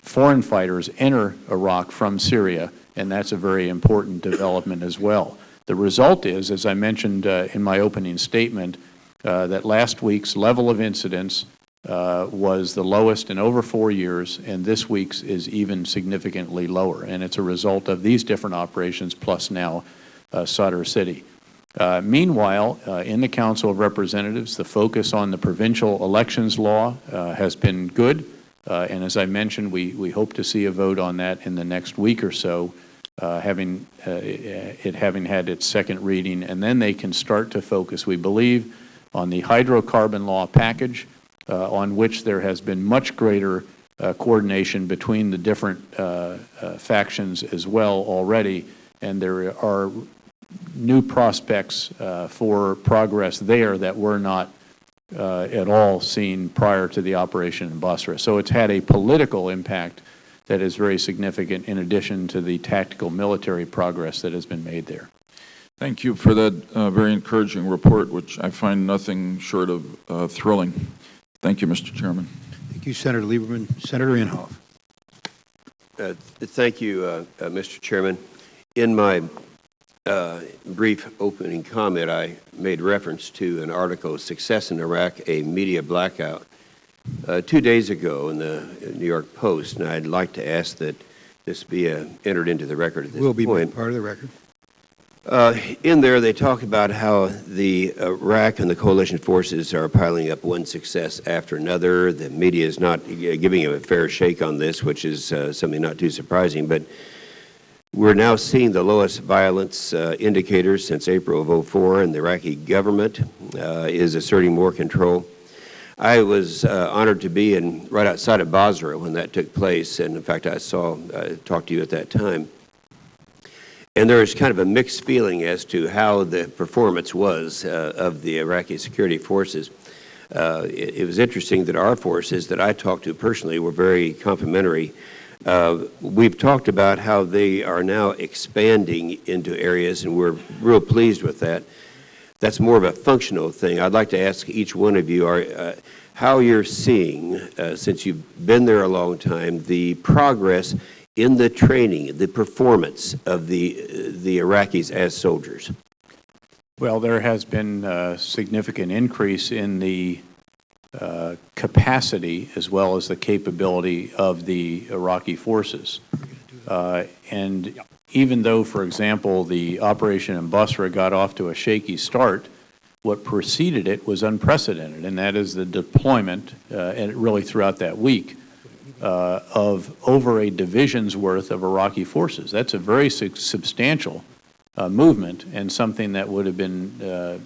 foreign fighters enter Iraq from Syria, and that's a very important development as well. The result is, as I mentioned in my opening statement, that last week's level of incidence was the lowest in over 4 years, and this week's is even significantly lower. And it's a result of these different operations plus now Sadr City. Meanwhile, in the Council of Representatives, the focus on the provincial elections law has been good. And as I mentioned, we hope to see a vote on that in the next week or so, having had its second reading. And then they can start to focus, we believe, on the hydrocarbon law package, on which there has been much greater coordination between the different factions as well already. And there are new prospects for progress there that were not at all seen prior to the operation in Basra. So it's had a political impact that is very significant in addition to the tactical military progress that has been made there.
Thank you for that very encouraging report, which I find nothing short of thrilling. Thank you, Mr. Chairman.
Thank you, Senator Lieberman. Senator Inhofe.
Thank you, Mr. Chairman. In my brief opening comment, I made reference to an article, Success in Iraq, a Media Blackout, 2 days ago in the New York Post, and I'd like to ask that this be entered into the record at this point.
Will be part of the record.
In there, they talk about how the Iraq and the coalition forces are piling up one success after another. The media is not giving a fair shake on this, which is something not too surprising, but we're now seeing the lowest violence indicators since April of 2004, and the Iraqi government is asserting more control. I was honored to be right outside of Basra when that took place, and in fact I talked to you at that time. And there was kind of a mixed feeling as to how the performance was of the Iraqi security forces. It was interesting that our forces that I talked to personally were very complimentary. We've talked about how they are now expanding into areas, and we're real pleased with that. That's more of a functional thing. I'd like to ask each one of you how you're seeing, since you've been there a long time, the progress in the training, the performance of the Iraqis as soldiers.
Well, there has been a significant increase in the capacity as well as the capability of the Iraqi forces. And even though, for example, the operation in Basra got off to a shaky start, what preceded it was unprecedented, and that is the deployment, and really throughout that week, of over a division's worth of Iraqi forces. That's a very substantial movement and something that would have been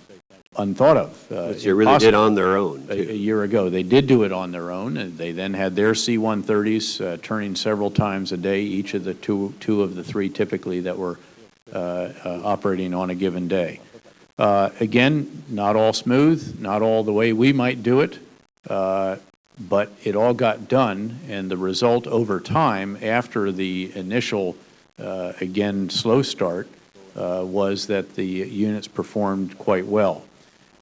unthought of.
They really did on their own,
a year ago. They did do it on their own, and they then had their C-130s turning several times a day, each of the two of the three typically that were operating on a given day. Again, not all smooth, not all the way we might do it, but it all got done, and the result over time, after the initial, again, slow start, was that the units performed quite well.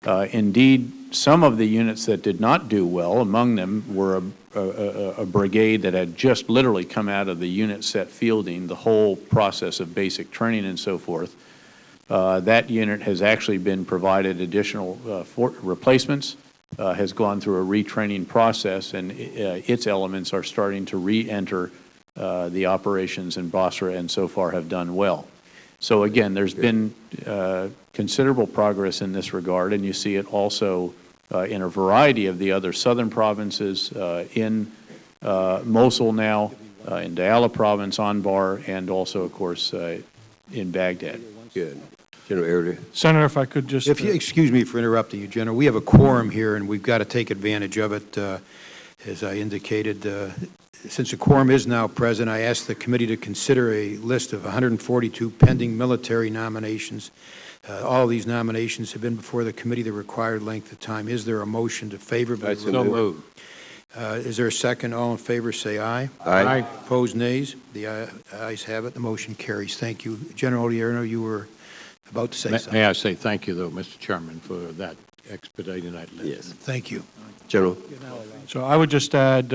Indeed, some of the units that did not do well, among them were a brigade that had just literally come out of the unit set fielding, the whole process of basic training and so forth. That unit has actually been provided additional replacements, has gone through a retraining process, and its elements are starting to re-enter the operations in Basra and so far have done well. So again, there's been considerable progress in this regard, and you see it also in a variety of the other southern provinces, in Mosul now, in Diyala province, Anbar, and also, of course, in Baghdad.
Good. General Erder.
Senator, if I could just...
If you excuse me for interrupting you, General, we have a quorum here, and we've got to take advantage of it. As I indicated, since a quorum is now present, I ask the committee to consider a list of 142 pending military nominations. All of these nominations have been before the committee the required length of time. Is there a motion to favorably remove? Is there a second? All in favor say aye.
Aye.
Opposed, nays. The ayes have it. The motion carries. Thank you. General Odierno, you were about to say something.
May I say thank you, though, Mr. Chairman, for that expediting that list.
Yes.
Thank you.
General.
So I would just add,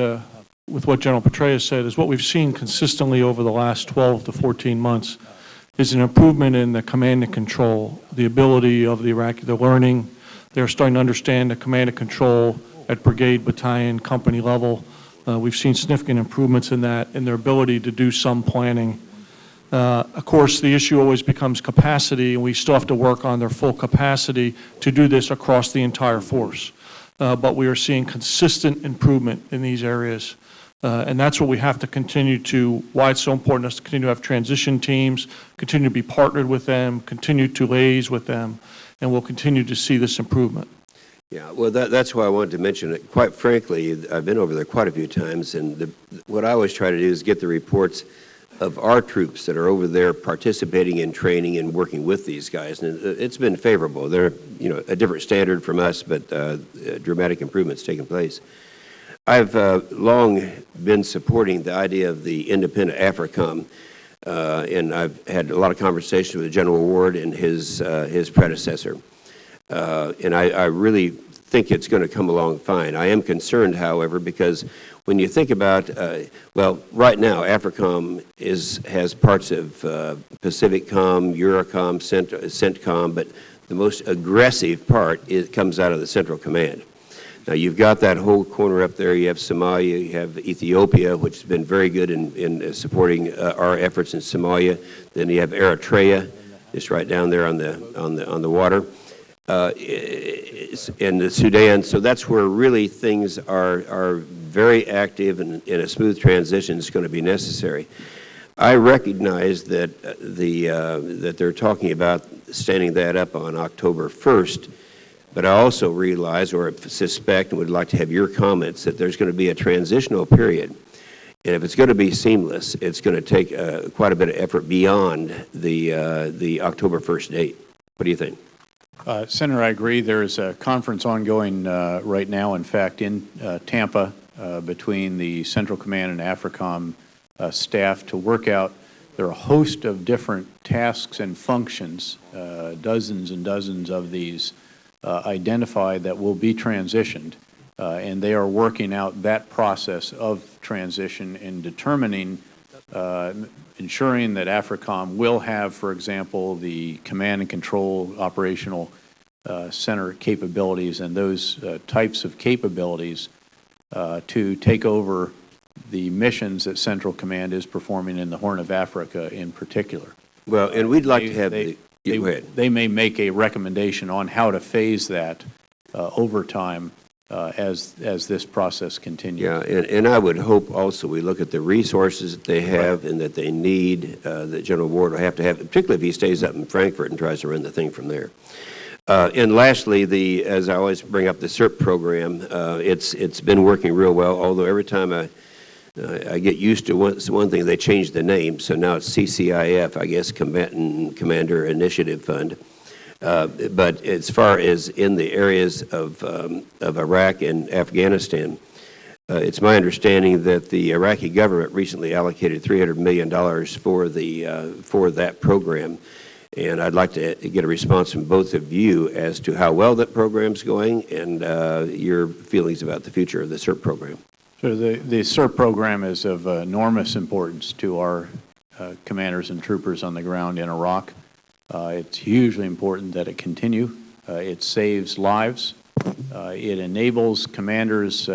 with what General PETRAEUS said, is what we've seen consistently over the last 12 to 14 months is an improvement in the command and control, the ability of the Iraqi, the learning. They're starting to understand the command and control at brigade, battalion, company level. We've seen significant improvements in that, in their ability to do some planning. Of course, the issue always becomes capacity, and we still have to work on their full capacity to do this across the entire force. But we are seeing consistent improvement in these areas. And that's what we have to continue to, why it's so important us to continue to have transition teams, continue to be partnered with them, continue to liaise with them, and we'll continue to see this improvement.
Yeah, well, that's why I wanted to mention it. Quite frankly, I've been over there quite a few times, and what I always try to do is get the reports of our troops that are over there participating in training and working with these guys, and it's been favorable. They're, you know, a different standard from us, but dramatic improvements taking place. I've long been supporting the idea of the independent AFRICOM, and I've had a lot of conversations with General Ward and his predecessor. And I really think it's going to come along fine. I am concerned, however, because when you think about, well, right now, AFRICOM has parts of PacificCom, Eurocom, Centcom, but the most aggressive part comes out of the Central Command. Now, you've got that whole corner up there. You have Somalia, you have Ethiopia, which has been very good in supporting our efforts in Somalia. Then you have Eritrea, just right down there on the water. In the Sudan, so that's where really things are very active, and a smooth transition is going to be necessary. I recognize that that they're talking about standing that up on October 1st, but I also realize, or suspect, and would like to have your comments, that there's going to be a transitional period. And if it's going to be seamless, it's going to take quite a bit of effort beyond the October 1st date. What do you think?
Senator, I agree. There's a conference ongoing right now, in fact, in Tampa between the Central Command and AFRICOM staff to work out. There are a host of different tasks and functions, dozens and dozens of these identified that will be transitioned, and they are working out that process of transition and determining ensuring that AFRICOM will have, for example, the command and control operational center capabilities and those types of capabilities to take over the missions that Central Command is performing in the Horn of Africa in particular.
Well, and we'd like to have go ahead.
They may make a recommendation on how to phase that over time as this process continues.
Yeah, and I would hope also we look at the resources that they have and that they need, that General Ward will have to have, particularly if he stays up in Frankfurt and tries to run the thing from there. And lastly, as I always bring up the CERP program, it's been working real well, although every time I get used to one thing, they changed the name, so now it's CCIF, I guess, Commander Initiative Fund. But as far as in the areas of Iraq and Afghanistan, it's my understanding that the Iraqi government recently allocated $300 million for that program. And I'd like to get a response from both of you as to how well that program's going and your feelings about the future of the CERP program.
So the CERP program is of enormous importance to our commanders and troopers on the ground in Iraq. It's hugely important that it continue. It saves lives. It enables commanders,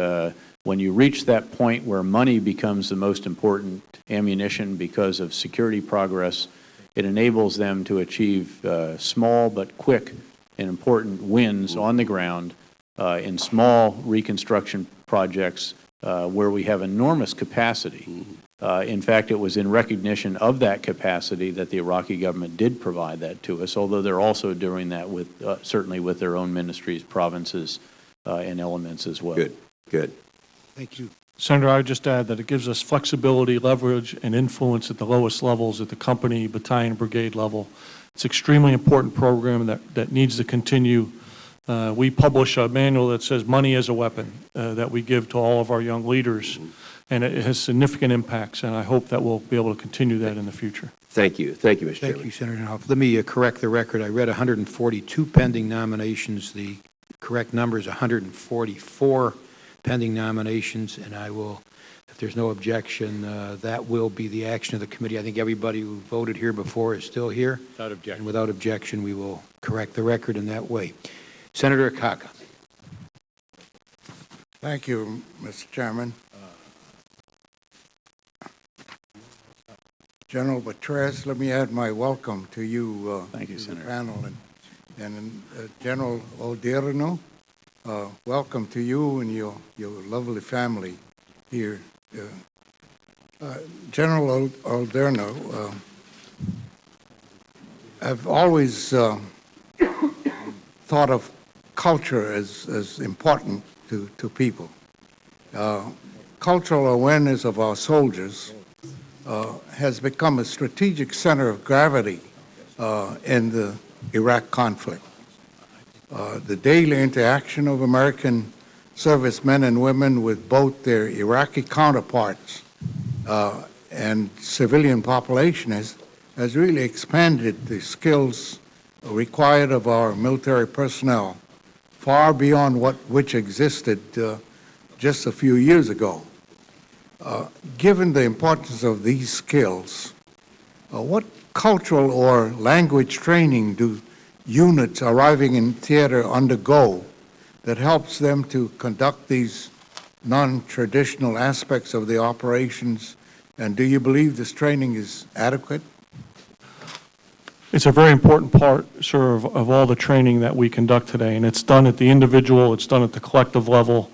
when you reach that point where money becomes the most important ammunition because of security progress, it enables them to achieve small but quick and important wins on the ground in small reconstruction projects where we have enormous capacity. In fact, it was in recognition of that capacity that the Iraqi government did provide that to us, although they're also doing that with certainly with their own ministries, provinces, and elements as well.
Good, good.
Thank you.
Senator, I would just add that it gives us flexibility, leverage, and influence at the lowest levels at the company, battalion, brigade level. It's an extremely important program that needs to continue. We publish a manual that says money is a weapon that we give to all of our young leaders, and it has significant impacts, and I hope that we'll be able to continue that in the future.
Thank you. Thank you, Mr. Chairman.
Thank you, Senator Inhofe. Let me correct the record. I read 142 pending nominations. The correct number is 144 pending nominations, and I will If there's no objection, that will be the action of the committee. I think everybody who voted here before is still here.
Without objection.
And without objection, we will correct the record in that way. Senator Akaka.
Thank you, Mr. Chairman. General PETRAEUS, let me add my welcome to you,
Thank you,
to
Senator.
the panel, and General Odierno, welcome to you and your lovely family here. General Odierno, I've always thought of culture as important to people. Cultural awareness of our soldiers has become a strategic center of gravity in the Iraq conflict. The daily interaction of American servicemen and women with both their Iraqi counterparts and civilian population has really expanded the skills required of our military personnel far beyond which existed just a few years ago. Given the importance of these skills, what cultural or language training do units arriving in theater undergo that helps them to conduct these non-traditional aspects of the operations, and do you believe this training is adequate?
It's a very important part, sir, of all the training that we conduct today, and it's done at the individual, it's done at the collective level.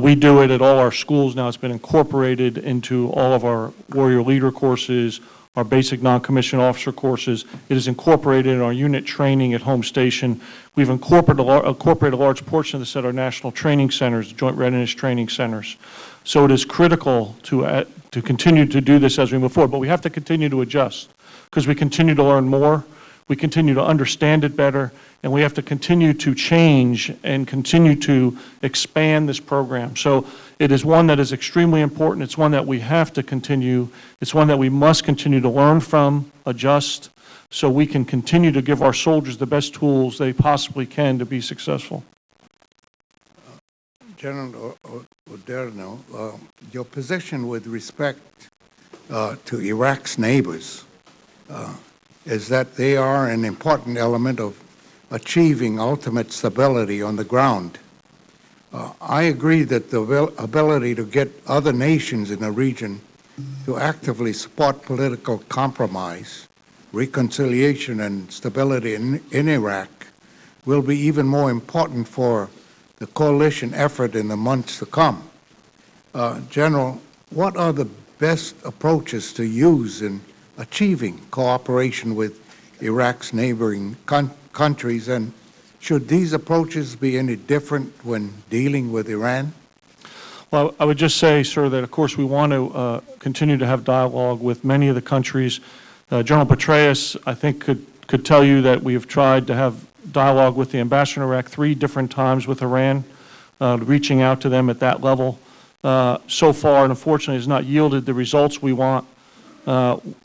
We do it at all our schools now. It's been incorporated into all of our warrior leader courses, our basic non-commissioned officer courses. It is incorporated in our unit training at home station. We've incorporated a large portion of this at our national training centers, joint readiness training centers. So it is critical to continue to do this as we move forward, but we have to continue to adjust because we continue to learn more, we continue to understand it better, and we have to continue to change and continue to expand this program. So it is one that is extremely important. It's one that we have to continue. It's one that we must continue to learn from, adjust, so we can continue to give our soldiers the best tools they possibly can to be successful.
General Odierno, your position with respect to Iraq's neighbors is that they are an important element of achieving ultimate stability on the ground. I agree that the ability to get other nations in the region to actively support political compromise, reconciliation, and stability in Iraq will be even more important for the coalition effort in the months to come. General, what are the best approaches to use in achieving cooperation with Iraq's neighboring countries, and should these approaches be any different when dealing with Iran?
Well, I would just say, sir, that of course we want to continue to have dialogue with many of the countries. General PETRAEUS, I think, could tell you that we have tried to have dialogue with the ambassador in Iraq 3 different times with Iran, reaching out to them at that level. So far, and unfortunately, has not yielded the results we want.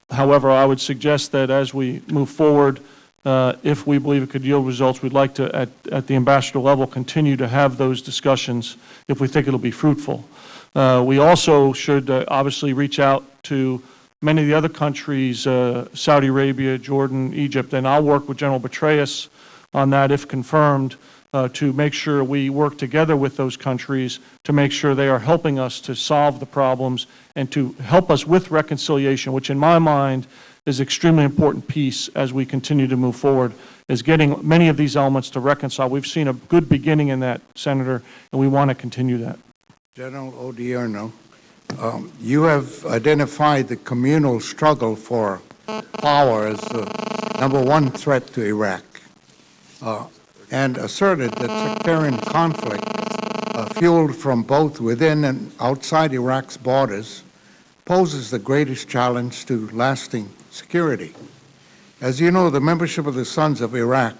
However, I would suggest that as we move forward, if we believe it could yield results, we'd like to, at the ambassador level, continue to have those discussions if we think it'll be fruitful. We also should obviously reach out to many of the other countries, Saudi Arabia, Jordan, Egypt, and I'll work with General PETRAEUS on that if confirmed, to make sure we work together with those countries to make sure they are helping us to solve the problems and to help us with reconciliation, which in my mind is extremely important piece as we continue to move forward, is getting many of these elements to reconcile. We've seen a good beginning in that, Senator, and we want to continue that.
General Odierno, you have identified the communal struggle for power as the #1 threat to Iraq, and asserted that sectarian conflict fueled from both within and outside Iraq's borders poses the greatest challenge to lasting security. As you know, the membership of the Sons of Iraq,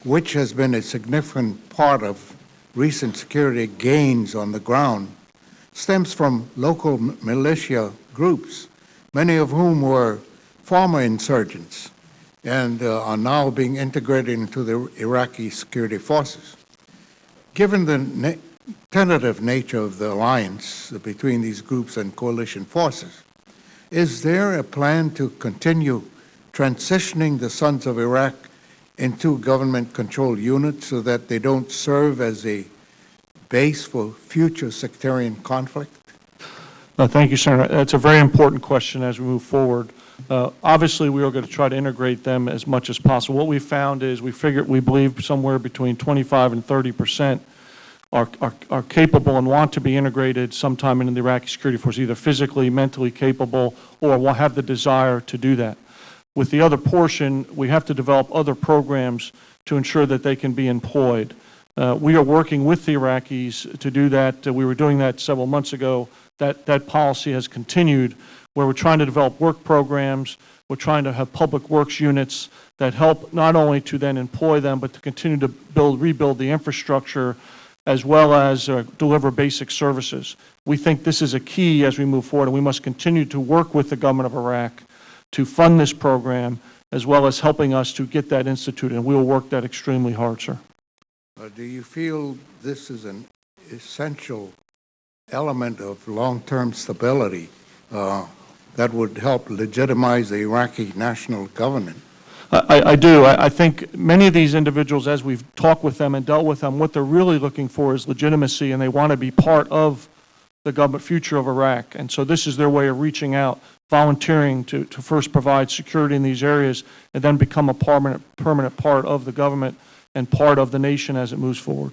which has been a significant part of recent security gains on the ground, stems from local militia groups, many of whom were former insurgents and are now being integrated into the Iraqi security forces. Given the tentative nature of the alliance between these groups and coalition forces. Is there a plan to continue transitioning the Sons of Iraq into government-controlled units so that they don't serve as a base for future sectarian conflict?
Thank you, Senator. That's a very important question as we move forward. Obviously, we are going to try to integrate them as much as possible. What we found is we believe somewhere between 25 and 30% are capable and want to be integrated sometime into the Iraqi security force, either physically, mentally capable, or will have the desire to do that. With the other portion, we have to develop other programs to ensure that they can be employed. We are working with the Iraqis to do that. We were doing that several months ago. That policy has continued, where we're trying to develop work programs. We're trying to have public works units that help not only to then employ them, but to continue to rebuild the infrastructure, as well as deliver basic services. We think this is a key as we move forward, and we must continue to work with the government of Iraq to fund this program, as well as helping us to get that instituted, and we will work that extremely hard, sir.
Do you feel this is an essential element of long-term stability that would help legitimize the Iraqi national government?
I do. I think many of these individuals, as we've talked with them and dealt with them, what they're really looking for is legitimacy, and they want to be part of the government future of Iraq. And so this is their way of reaching out, volunteering to first provide security in these areas, and then become a permanent part of the government and part of the nation as it moves forward.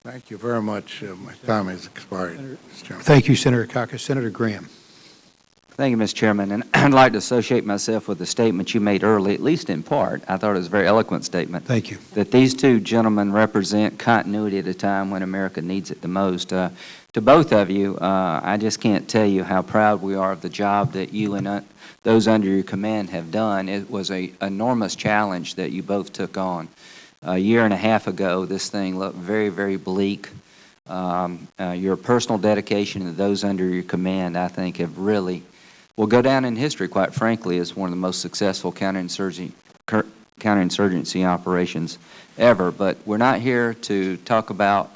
Thank you very much. My time has expired, Mr. Chairman.
Thank you, Senator Caucus. Senator Graham.
Thank you, Mr. Chairman. And I'd like to associate myself with the statement you made early, at least in part. I thought it was a very eloquent statement.
Thank you.
That these two gentlemen represent continuity at a time when America needs it the most. To both of you, I just can't tell you how proud we are of the job that you and those under your command have done. It was an enormous challenge that you both took on. A year and a half ago, this thing looked very, very bleak. Your personal dedication to those under your command, I think, will go down in history, quite frankly, as one of the most successful counterinsurgency operations ever. But we're not here to talk about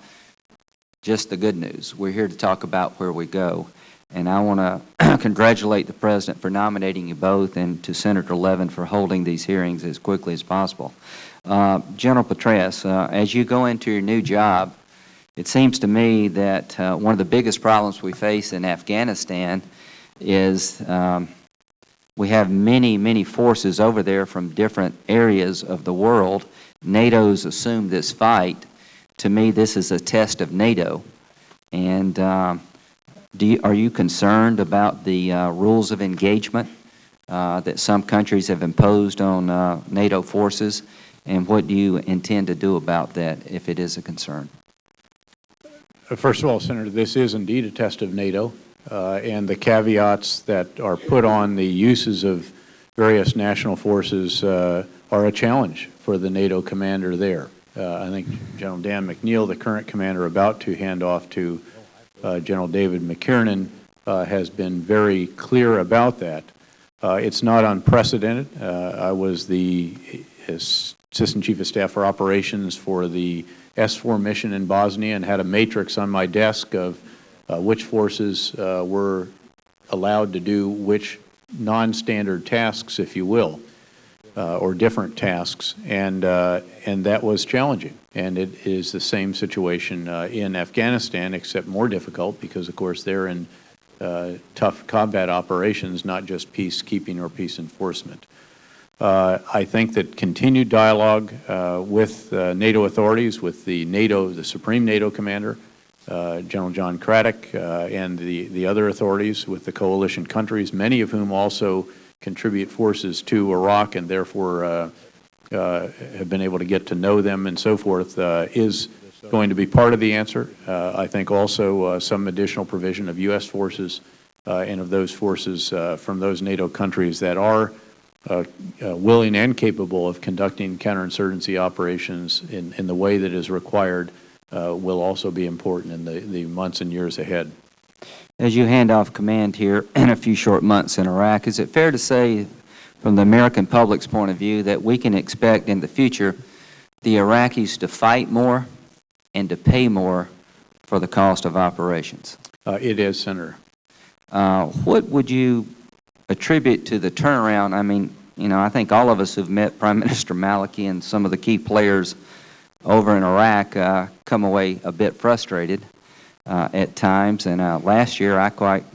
just the good news. We're here to talk about where we go. And I want to congratulate the President for nominating you both, and to Senator Levin for holding these hearings as quickly as possible. General PETRAEUS, as you go into your new job, it seems to me that one of the biggest problems we face in Afghanistan is we have many, many forces over there from different areas of the world. NATO's assumed this fight. To me, this is a test of NATO. And are you concerned about the rules of engagement that some countries have imposed on NATO forces? And what do you intend to do about that if it is a concern?
First of all, Senator, this is indeed a test of NATO, and the caveats that are put on the uses of various national forces are a challenge for the NATO commander there. I think General Dan McNeill, the current commander about to hand off to General David McKiernan, has been very clear about that. It's not unprecedented. I was the Assistant Chief of Staff for Operations for the S-4 mission in Bosnia and had a matrix on my desk of which forces were allowed to do which non-standard tasks, if you will, or different tasks, and that was challenging. And it is the same situation in Afghanistan, except more difficult because, of course, they're in tough combat operations, not just peacekeeping or peace enforcement. I think that continued dialogue with NATO authorities, with the Supreme NATO Commander, General John Craddock, and the other authorities, with the coalition countries, many of whom also contribute forces to Iraq and therefore have been able to get to know them and so forth, is going to be part of the answer. I think also some additional provision of U.S. forces and of those forces from those NATO countries that are willing and capable of conducting counterinsurgency operations in the way that is required will also be important in the months and years ahead.
As you hand off command here in a few short months in Iraq, is it fair to say, from the American public's point of view, that we can expect in the future the Iraqis to fight more and to pay more for the cost of operations?
It is, Senator.
What would you attribute to the turnaround? I mean, you know, I think all of us who've met Prime Minister Maliki and some of the key players over in Iraq come away a bit frustrated at times. And last year,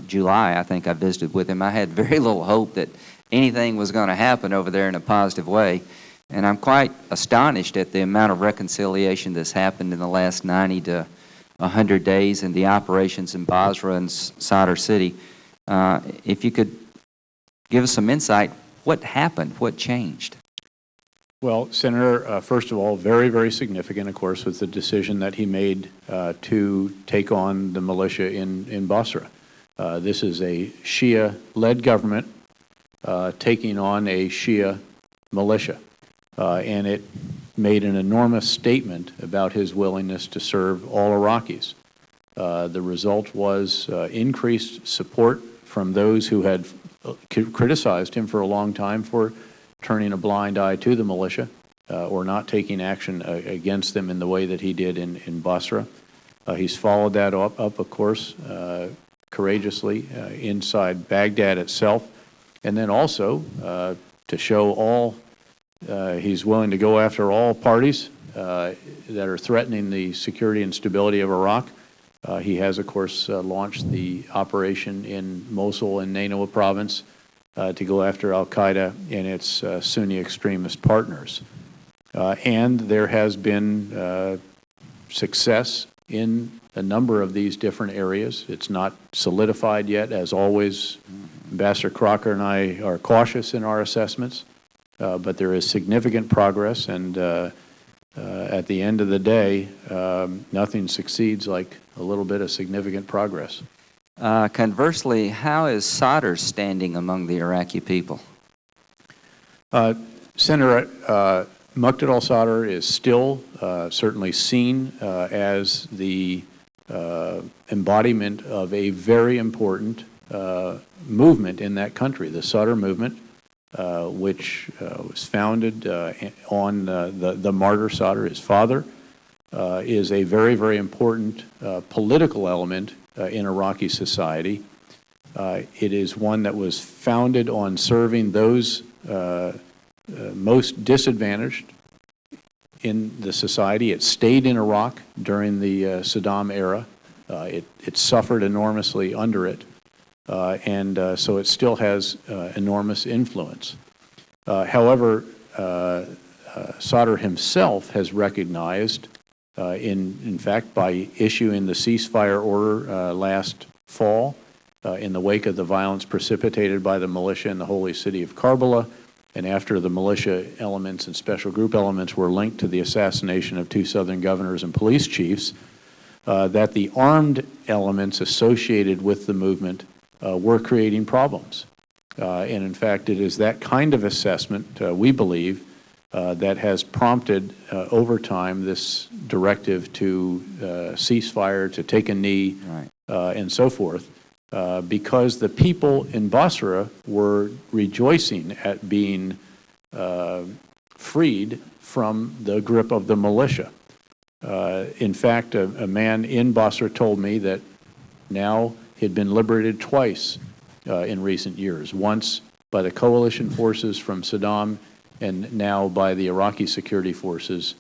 July, I think I visited with him. I had very little hope that anything was going to happen over there in a positive way. And I'm quite astonished at the amount of reconciliation that's happened in the last 90 to 100 days in the operations in Basra and Sadr City. If you could give us some insight, what happened? What changed?
Well, Senator, first of all, very, very significant, of course, was the decision that he made to take on the militia in Basra. This is a Shia-led government taking on a Shia militia. And it made an enormous statement about his willingness to serve all Iraqis. The result was increased support from those who had criticized him for a long time for turning a blind eye to the militia or not taking action against them in the way that he did in Basra. He's followed that up of course, courageously inside Baghdad itself, and then also to show all he's willing to go after all parties that are threatening the security and stability of Iraq. He has, of course, launched the operation in Mosul and Nainawa province to go after al-Qaeda and its Sunni extremist partners. And there has been success in a number of these different areas. It's not solidified yet. As always, Ambassador Crocker and I are cautious in our assessments. But there is significant progress, and at the end of the day, nothing succeeds like a little bit of significant progress.
Conversely, how is Sadr standing among the Iraqi people?
Senator, Muqtada al-Sadr is still certainly seen as the embodiment of a very important movement in that country, the Sadr movement. Which was founded on the martyr Sadr, his father, is a very, very important political element in Iraqi society. It is one that was founded on serving those most disadvantaged in the society. It stayed in Iraq during the Saddam era. It suffered enormously under it. So it still has enormous influence. However, Sadr himself has recognized, in fact, by issuing the ceasefire order last fall, in the wake of the violence precipitated by the militia in the holy city of Karbala, and after the militia elements and special group elements were linked to the assassination of 2 southern governors and police chiefs, that the armed elements associated with the movement were creating problems. And in fact, it is that kind of assessment, we believe, that has prompted over time this directive to ceasefire, to take a knee, right, and so forth, because the people in Basra were rejoicing at being freed from the grip of the militia. In fact, a man in Basra told me that now had been liberated twice in recent years, once by the coalition forces from Saddam and now by the Iraqi security forces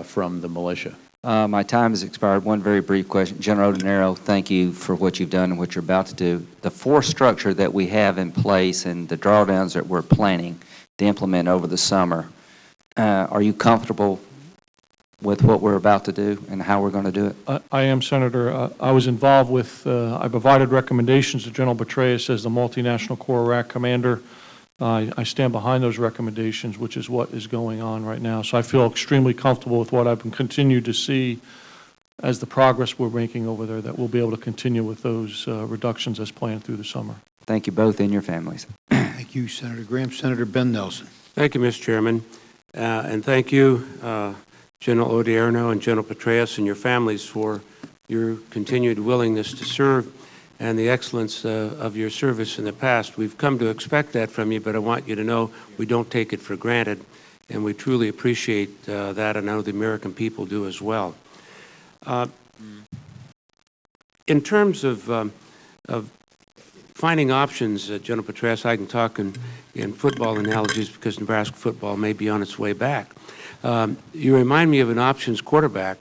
from the militia.
My time has expired. One very brief question. General Odinero, thank you for what you've done and what you're about to do. The force structure that we have in place and the drawdowns that we're planning to implement over the summer, are you comfortable with what we're about to do and how we're going to do it?
I am, Senator. I was involved with, I provided recommendations to General PETRAEUS as the multinational Corps Iraq commander. I stand behind those recommendations, which is what is going on right now. So I feel extremely comfortable with what I've continued to see as the progress we're making over there, that we'll be able to continue with those reductions as planned through the summer.
Thank you both and your families.
Thank you, Senator Graham. Senator Ben Nelson.
Thank you, Mr. Chairman. And thank you, General Odierno and General PETRAEUS and your families for your continued willingness to serve and the excellence of your service in the past. We've come to expect that from you, but I want you to know we don't take it for granted, and we truly appreciate that, and I know the American people do as well. In terms of finding options, General Petraeus, I can talk in football analogies because Nebraska football may be on its way back. You remind me of an options quarterback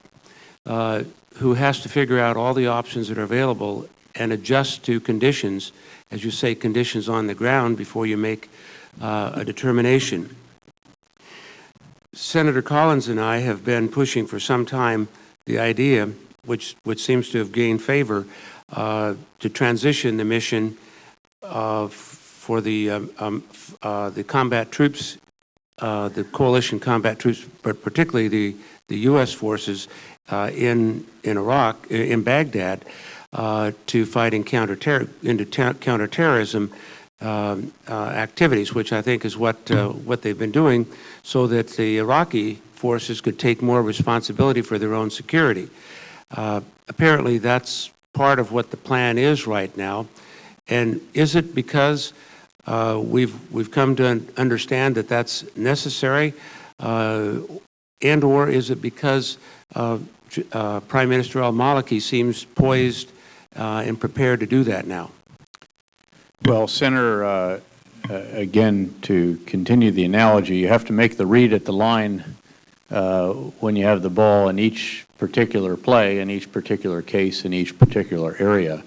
who has to figure out all the options that are available and adjust to conditions, as you say, conditions on the ground before you make a determination. Senator Collins and I have been pushing for some time the idea, which seems to have gained favor, to transition the mission for the combat troops, the coalition combat troops, but particularly the U.S. forces in Iraq, in Baghdad, to fighting counterterrorism activities, which I think is what they've been doing, so that the Iraqi forces could take more responsibility for their own security. Apparently, that's part of what the plan is right now. And is it because we've come to understand that that's necessary, and or is it because Prime Minister al-Maliki seems poised and prepared to do that now?
Well, Senator, again, to continue the analogy, you have to make the read at the line when you have the ball in each particular play, in each particular case, in each particular area.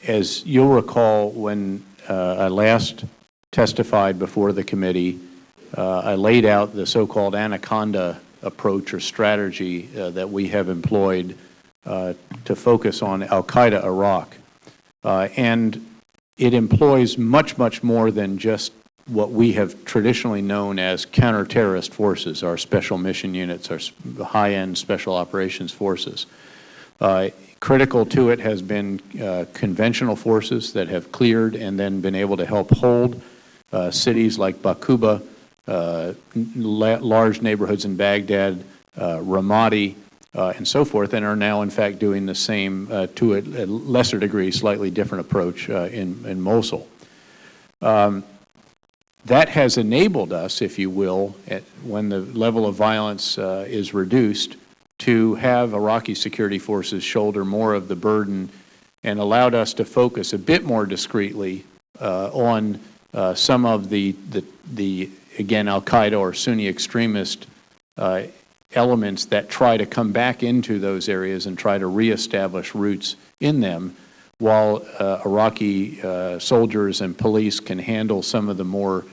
As you'll recall, when I last testified before the committee, I laid out the so-called anaconda approach or strategy that we have employed to focus on al-Qaeda Iraq. And it employs much, much more than just what we have traditionally known as counter-terrorist forces, our special mission units, our high-end special operations forces. Critical to it has been conventional forces that have cleared and then been able to help hold cities like Baquba, large neighborhoods in Baghdad, Ramadi, and so forth, and are now in fact doing the same to a lesser degree, slightly different approach in Mosul. That has enabled us, if you will, when the level of violence is reduced, to have Iraqi security forces shoulder more of the burden and allowed us to focus a bit more discreetly on some of the again, al-Qaeda or Sunni extremist elements that try to come back into those areas and try to reestablish roots in them, while Iraqi soldiers and police can handle some of the more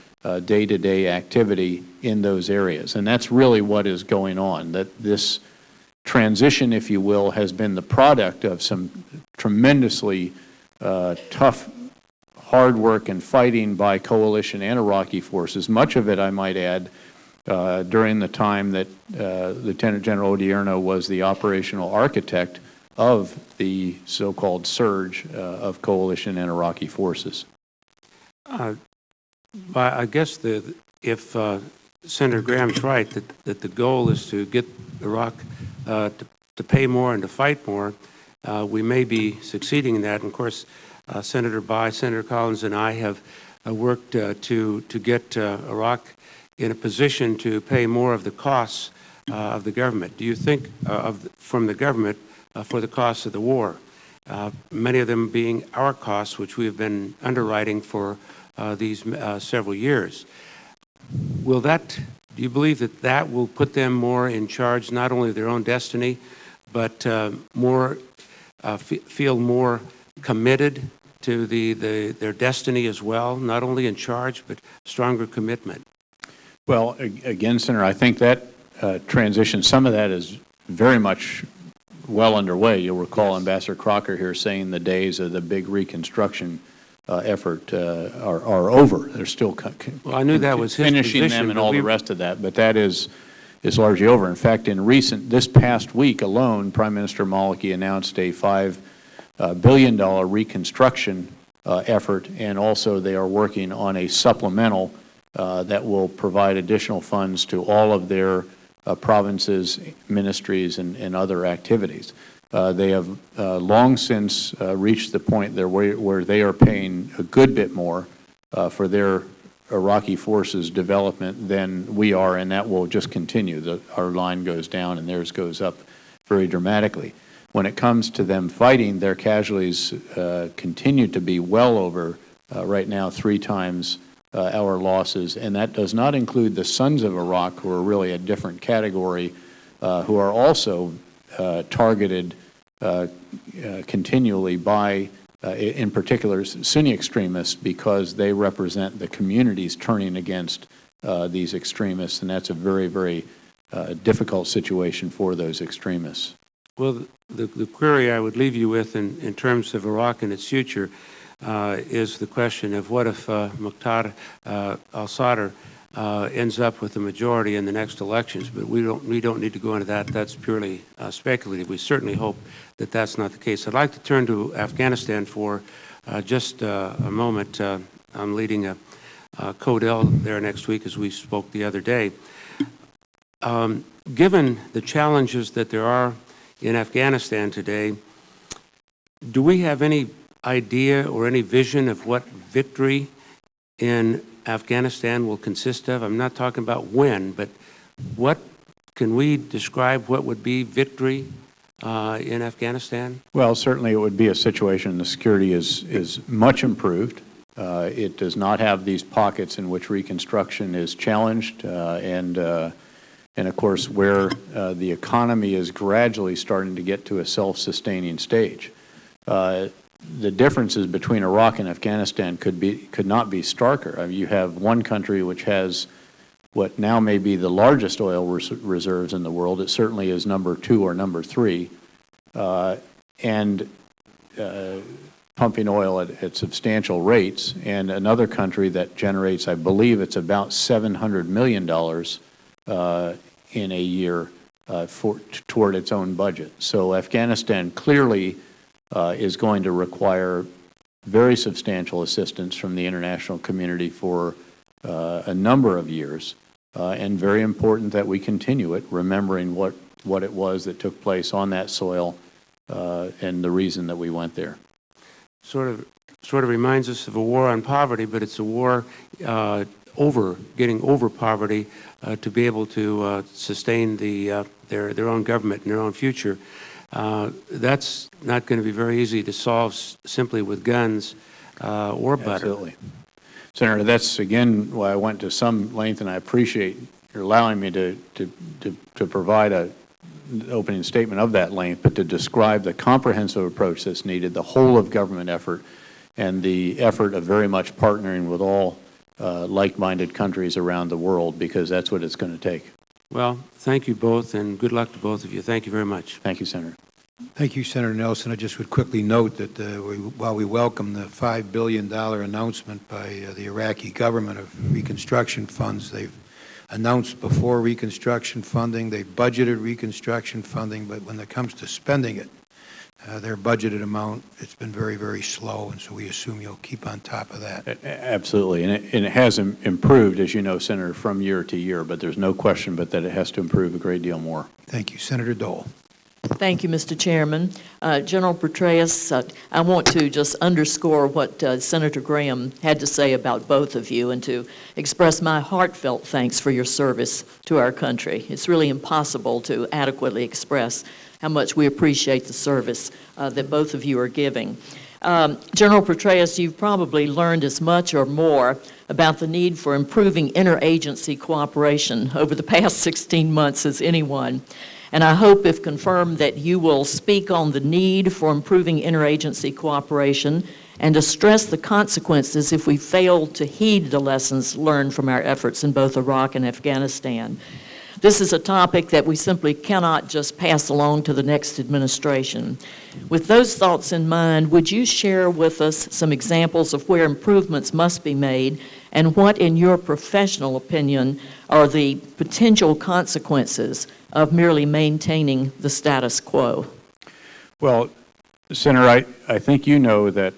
day-to-day activity in those areas. And that's really what is going on, that this transition, if you will, has been the product of some tremendously tough, hard work and fighting by coalition and Iraqi forces, much of it, I might add, during the time that Lieutenant General Odierno was the operational architect of the so-called surge of coalition and Iraqi forces.
I guess if Senator Graham's right, that the goal is to get Iraq to pay more and to fight more, we may be succeeding in that. And of course, Senator Bayh, Senator Collins, and I have worked to get Iraq in a position to pay more of the costs of the government. Do you think from the government for the costs of the war? Many of them being our costs, which we have been underwriting for these several years. Will that, do you believe that that will put them more in charge, not only of their own destiny, but feel more committed to their destiny as well, not only in charge, but stronger commitment?
Well, again, Senator, I think that transition, some of that is very much well underway. You'll recall Ambassador Crocker here saying the days of the big reconstruction effort are over. They're still
well, I knew that was his
finishing
position,
them and all the rest of that, but that is largely over. In fact, this past week alone, Prime Minister Maliki announced a $5 billion reconstruction effort, and also they are working on a supplemental that will provide additional funds to all of their provinces, ministries, and other activities. They have long since reached the point there where they are paying a good bit more for their Iraqi forces development than we are, and that will just continue. Our line goes down and theirs goes up very dramatically. when it comes to them fighting, their casualties continue to be well over, right now, 3 times our losses. And that does not include the Sons of Iraq, who are really a different category, who are also targeted continually by, in particular, Sunni extremists, because they represent the communities turning against these extremists, and that's a very, very difficult situation for those extremists.
Well, the query I would leave you with in terms of Iraq and its future is the question of what if Muqtada al-Sadr ends up with the majority in the next elections. But we don't need to go into that. That's purely speculative. We certainly hope that that's not the case. I'd like to turn to Afghanistan for just a moment. I'm leading a CODEL there next week, as we spoke the other day. Given the challenges that there are in Afghanistan today, do we have any idea or any vision of what victory in Afghanistan will consist of? I'm not talking about when, but what can we describe what would be victory in Afghanistan?
Well, certainly it would be a situation the security is much improved. It does not have these pockets in which reconstruction is challenged, and of course where the economy is gradually starting to get to a self-sustaining stage. The differeces between Iraq and Afghanistan could not be starker. I mean, you have one country which has what now may be the largest oil reserves in the world. It certainly is number 2 or number 3, and pumping oil at substantial rates, and another country that generates, I believe it's about $700 million in a year toward its own budget. So Afghanistan clearly is going to require very substantial assistance from the international community for a number of years, and very important that we continue it, remembering what it was that took place on that soil and the reason that we went there.
Sort of reminds us of a war on poverty, but it's a war getting over poverty to be able to sustain their own government and their own future. That's not going to be very easy to solve simply with guns or butter.
Absolutely. Senator, that's again why I went to some length, and I appreciate your allowing me to provide an opening statement of that length, but to describe the comprehensive approach that's needed, the whole of government effort, and the effort of very much partnering with all like-minded countries around the world, because that's what it's going to take.
Well, thank you both, and good luck to both of you. Thank you very much.
Thank you, Senator.
Thank you, Senator Nelson. I just would quickly note that while we welcome the $5 billion announcement by the Iraqi government of reconstruction funds, they've announced before reconstruction funding, they've budgeted reconstruction funding, but when it comes to spending it, their budgeted amount, it's been very, very slow, and so we assume you'll keep on top of that.
Absolutely, and it has improved, as you know, Senator, from year to year, but there's no question but that it has to improve a great deal more.
Thank you. Senator Dole.
Thank you, Mr. Chairman. General Petraeus, I want to just underscore what Senator Graham had to say about both of you, and to express my heartfelt thanks for your service to our country. It's really impossible to adequately express how much we appreciate the service that both of you are giving. General Petraeus, you've probably learned as much or more about the need for improving interagency cooperation over the past 16 months as anyone. And I hope, if confirmed, that you will speak on the need for improving interagency cooperation and to stress the consequences if we fail to heed the lessons learned from our efforts in both Iraq and Afghanistan. This is a topic that we simply cannot just pass along to the next administration. With those thoughts in mind, would you share with us some examples of where improvements must be made, and what, in your professional opinion, are the potential consequences of merely maintaining the status quo?
Well, Senator, I think you know that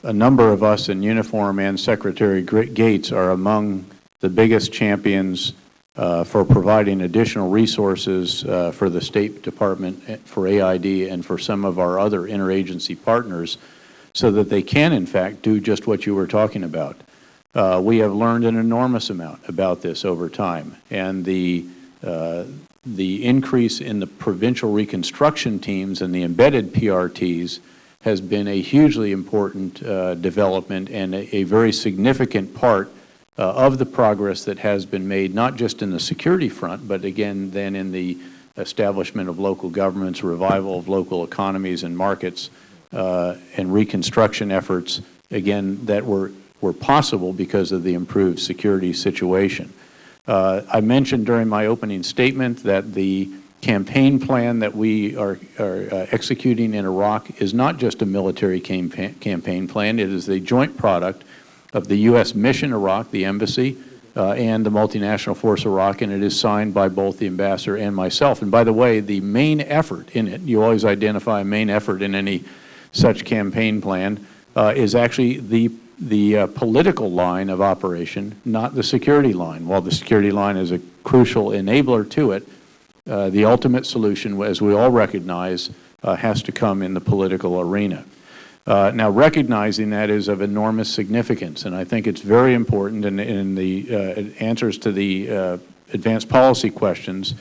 a number of us in uniform and Secretary Gates are among the biggest champions for providing additional resources for the State Department, for AID, and for some of our other interagency partners, so that they can, in fact, do just what you were talking about. We have learned an enormous amount about this over time, and the the increase in the provincial reconstruction teams and the embedded PRTs has been a hugely important development and a very significant part of the progress that has been made, not just in the security front, but again then in the establishment of local governments, revival of local economies and markets, and reconstruction efforts, again, that were possible because of the improved security situation. I mentioned during my opening statement that the campaign plan that we are executing in Iraq is not just a military campaign plan. It is a joint product of the U.S. Mission Iraq, the embassy, and the multinational force Iraq, and it is signed by both the ambassador and myself. And by the way, the main effort in it, you always identify a main effort in any such campaign plan, is actually the political line of operation, not the security line. While the security line is a crucial enabler to it, the ultimate solution, as we all recognize, has to come in the political arena. Now, recognizing that is of enormous significance, and I think it's very important in the answers to the advanced policy questions.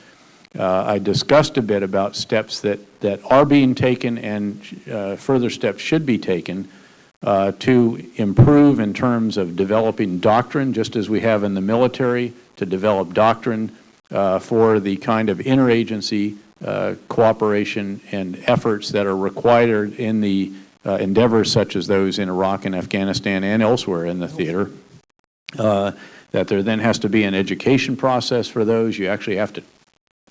I discussed a bit about steps that are being taken and further steps should be taken to improve in terms of developing doctrine, just as we have in the military, to develop doctrine for the kind of interagency cooperation and efforts that are required in the endeavors such as those in Iraq and Afghanistan and elsewhere in the theater, that there then has to be an education process for those. You actually have to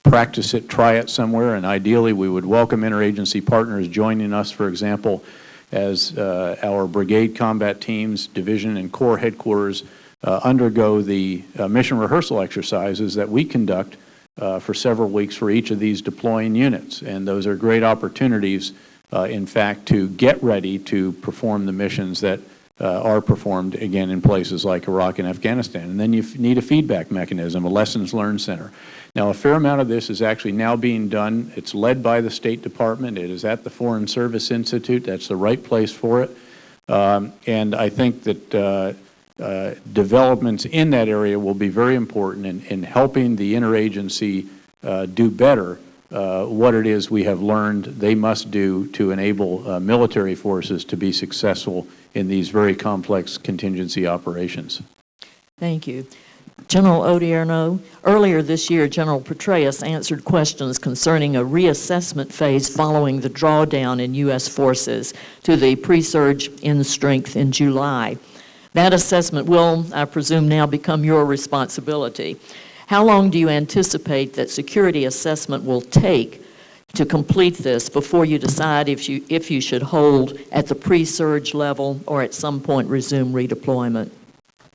practice it, try it somewhere, and ideally we would welcome interagency partners joining us, for example, as our brigade combat teams, division, and corps headquarters undergo the mission rehearsal exercises that we conduct for several weeks for each of these deploying units. And those are great opportunities, in fact, to get ready to perform the missions that are performed, again, in places like Iraq and Afghanistan. And then you need a feedback mechanism, a lessons learned center. Now, a fair amount of this is actually now being done. It's led by the State Department. It is at the Foreign Service Institute. That's the right place for it. And I think that developments in that area will be very important in helping the interagency do better what it is we have learned they must do to enable military forces to be successful in these very complex contingency operations.
Thank you. General Odierno, earlier this year, General Petraeus answered questions concerning a reassessment phase following the drawdown in U.S. forces to the pre-surge in strength in July. That assessment will, I presume, now become your responsibility. How long do you anticipate that security assessment will take to complete this before you decide if you should hold at the pre-surge level or at some point resume redeployment?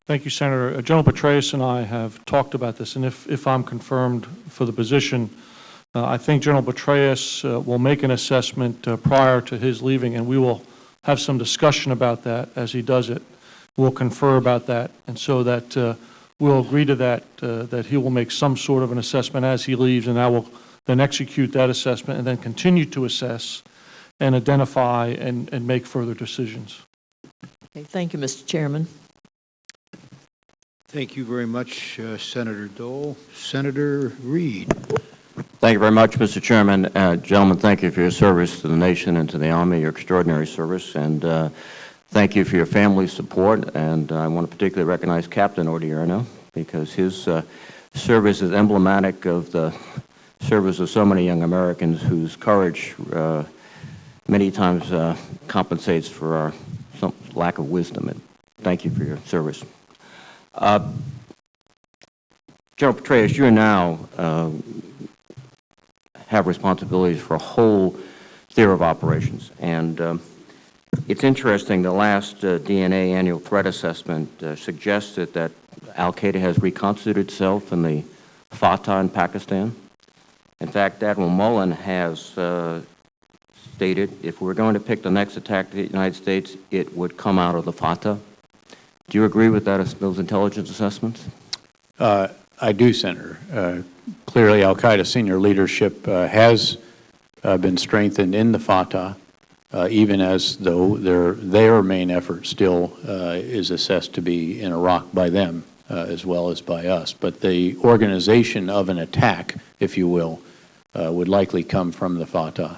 Thank you, Senator. General Petraeus and I have talked about this, and if I'm confirmed for the position, I think General Petraeus will make an assessment prior to his leaving, and we will have some discussion about that as he does it. We'll confer about that, and so that we'll agree to that, that he will make some sort of an assessment as he leaves, and I will then execute that assessment and then continue to assess and identify and make further decisions.
Okay, thank you, Mr. Chairman.
Thank you very much, Senator Dole. Senator Reed.
Thank you very much, Mr. Chairman. Gentlemen, thank you for your service to the nation and to the Army, your extraordinary service, and thank you for your family's support. And I want to particularly recognize Captain Odierno because his service is emblematic of the service of so many young Americans whose courage many times compensates for our lack of wisdom. And thank you for your service. General Petraeus, you now have responsibilities for a whole theater of operations. And it's interesting, the last DNA annual threat assessment suggested that al-Qaeda has reconstituted itself in the Fatah in Pakistan. In fact, Admiral Mullen has stated if we're going to pick the next attack to the United States, it would come out of the Fatah. Do you agree with that, those intelligence assessments?
I do, Senator. Clearly, al-Qaeda senior leadership has been strengthened in the Fatah, even as though their main effort still is assessed to be in Iraq by them. as well as by us. But the organization of an attack, if you will, would likely come from the Fatah.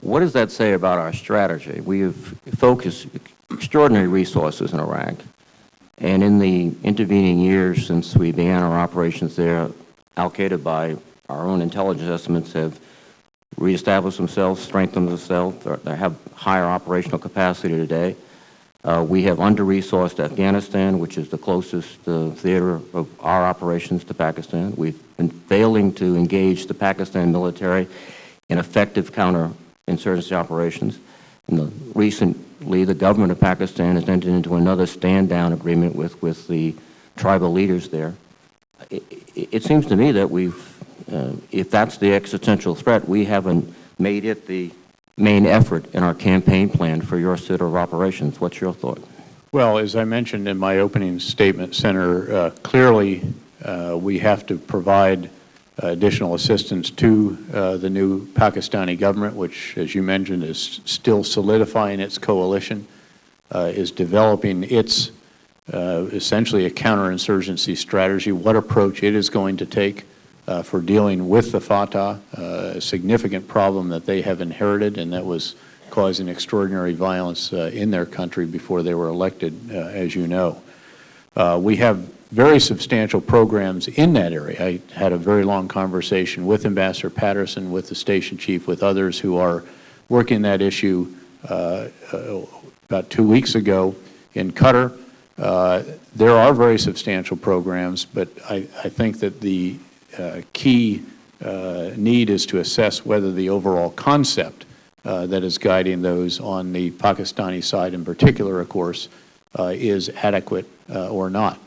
What does that say about our strategy? We have focused extraordinary resources in Iraq, and in the intervening years since we began our operations there, Al-Qaeda, by our own intelligence estimates, have reestablished themselves, strengthened themselves, they have higher operational capacity today. We have under-resourced Afghanistan, which is the closest theater of our operations to Pakistan. We've been failing to engage the Pakistan military in effective counterinsurgency operations. Recently, the government of Pakistan has entered into another stand-down agreement with the tribal leaders there. It seems to me that if that's the existential threat, we haven't made it the main effort in our campaign plan for your theater of operations. What's your thought?
Well, as I mentioned in my opening statement, Senator, clearly we have to provide additional assistance to the new Pakistani government, which, as you mentioned, is still solidifying its coalition, is developing its essentially a counterinsurgency strategy, what approach it is going to take for dealing with the Fatah, a significant problem that they have inherited and that was causing extraordinary violence in their country before they were elected, as you know. We have very substantial programs in that area. I had a very long conversation with Ambassador Patterson, with the station chief, with others who are working that issue about 2 weeks ago in Qatar. There are very substantial programs, but I think that the key need is to assess whether the overall concept that is guiding those on the Pakistani side in particular, of course, is adequate or not.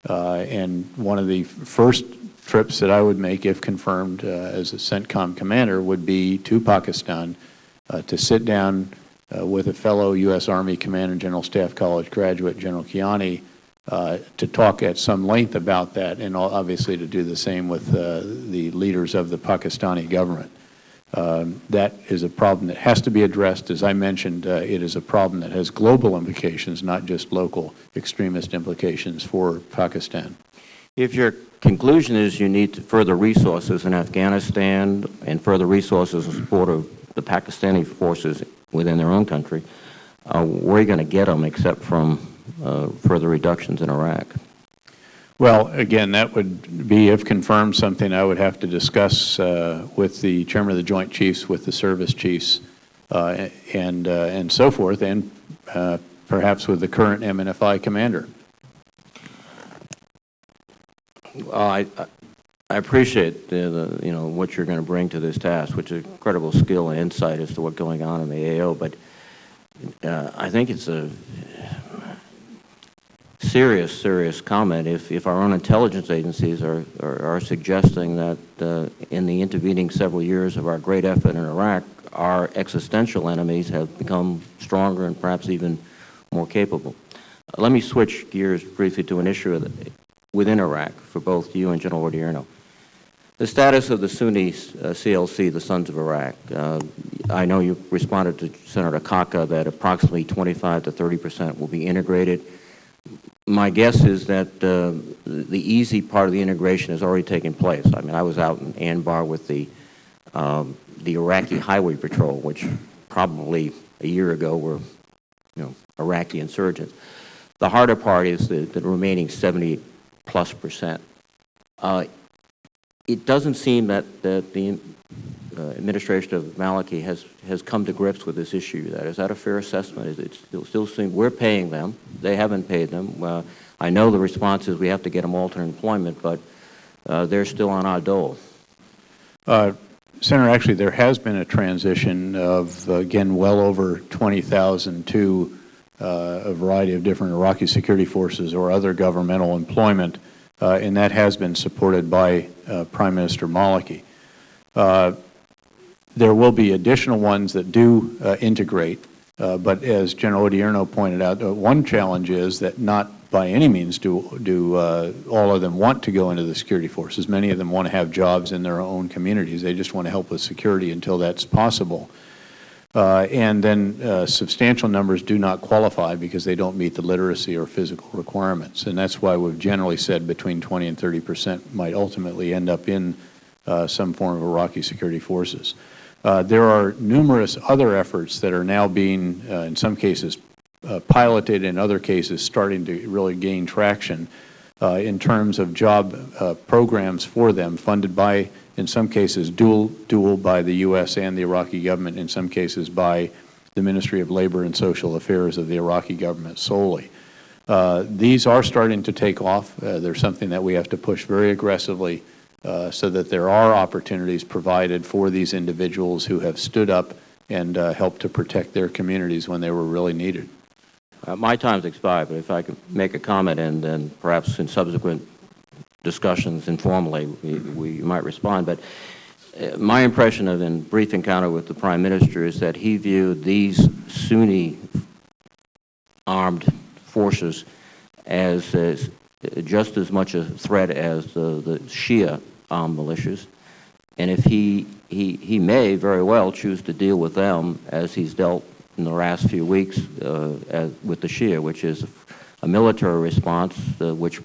And one of the first trips that I would make, if confirmed as a Centcom commander, would be to Pakistan to sit down with a fellow U.S. Army Command and General Staff College graduate, General Kiani, to talk at some length about that, and obviously to do the same with the leaders of the Pakistani government. That is a problem that has to be addressed. As I mentioned, it is a problem that has global implications, not just local extremist implications for Pakistan.
If your conclusion is you need further resources in Afghanistan and further resources in support of the Pakistani forces within their own country, where are you going to get them except from further reductions in Iraq?
Well, again, that would be, if confirmed, something I would have to discuss with the Chairman of the Joint Chiefs, with the service chiefs, and so forth, and perhaps with the current MNFI commander.
I appreciate what you're going to bring to this task, which is incredible skill and insight as to what's going on in the AO. But I think it's a serious comment if our own intelligence agencies are suggesting that in the intervening several years of our great effort in Iraq, our existential enemies have become stronger and perhaps even more capable. Let me switch gears briefly to an issue within Iraq for both you and General Odierno. The status of the Sunni CLC, the Sons of Iraq. I know you responded to Senator Kaka that approximately 25% to 30% will be integrated. My guess is that the easy part of the integration has already taken place. I mean, I was out in Anbar with the Iraqi Highway Patrol, which probably a year ago were, Iraqi insurgents. The harder part is the remaining 70+%. It doesn't seem that the administration of Maliki has come to grips with this issue. Is that a fair assessment? It still seems we're paying them. They haven't paid them. I know the response is we have to get them alternate employment, but they're still on our dole.
Senator, actually, there has been a transition of, again, well over 20,000 to a variety of different Iraqi security forces or other governmental employment, and that has been supported by Prime Minister Maliki. There will be additional ones that do integrate, but as General Odierno pointed out, one challenge is that not by any means do all of them want to go into the security forces. Many of them want to have jobs in their own communities. They just want to help with security until that's possible. And then substantial numbers do not qualify because they don't meet the literacy or physical requirements. And that's why we've generally said between 20 and 30% might ultimately end up in some form of Iraqi security forces. There are numerous other efforts that are now being, in some cases, piloted, in other cases starting to really gain traction in terms of job programs for them, funded by, in some cases, dual by the U.S. and the Iraqi government, in some cases by the Ministry of Labor and Social Affairs of the Iraqi government solely. These are starting to take off. They're something that we have to push very aggressively so that there are opportunities provided for these individuals who have stood up and helped to protect their communities when they were really needed.
My time's expired, but if I could make a comment, and then perhaps in subsequent discussions informally we might respond. But my impression of in brief encounter with the Prime Minister is that he viewed these Sunni armed forces as just as much a threat as the Shia armed militias. And if he may very well choose to deal with them as he's dealt in the last few weeks with the Shia, which is a military response which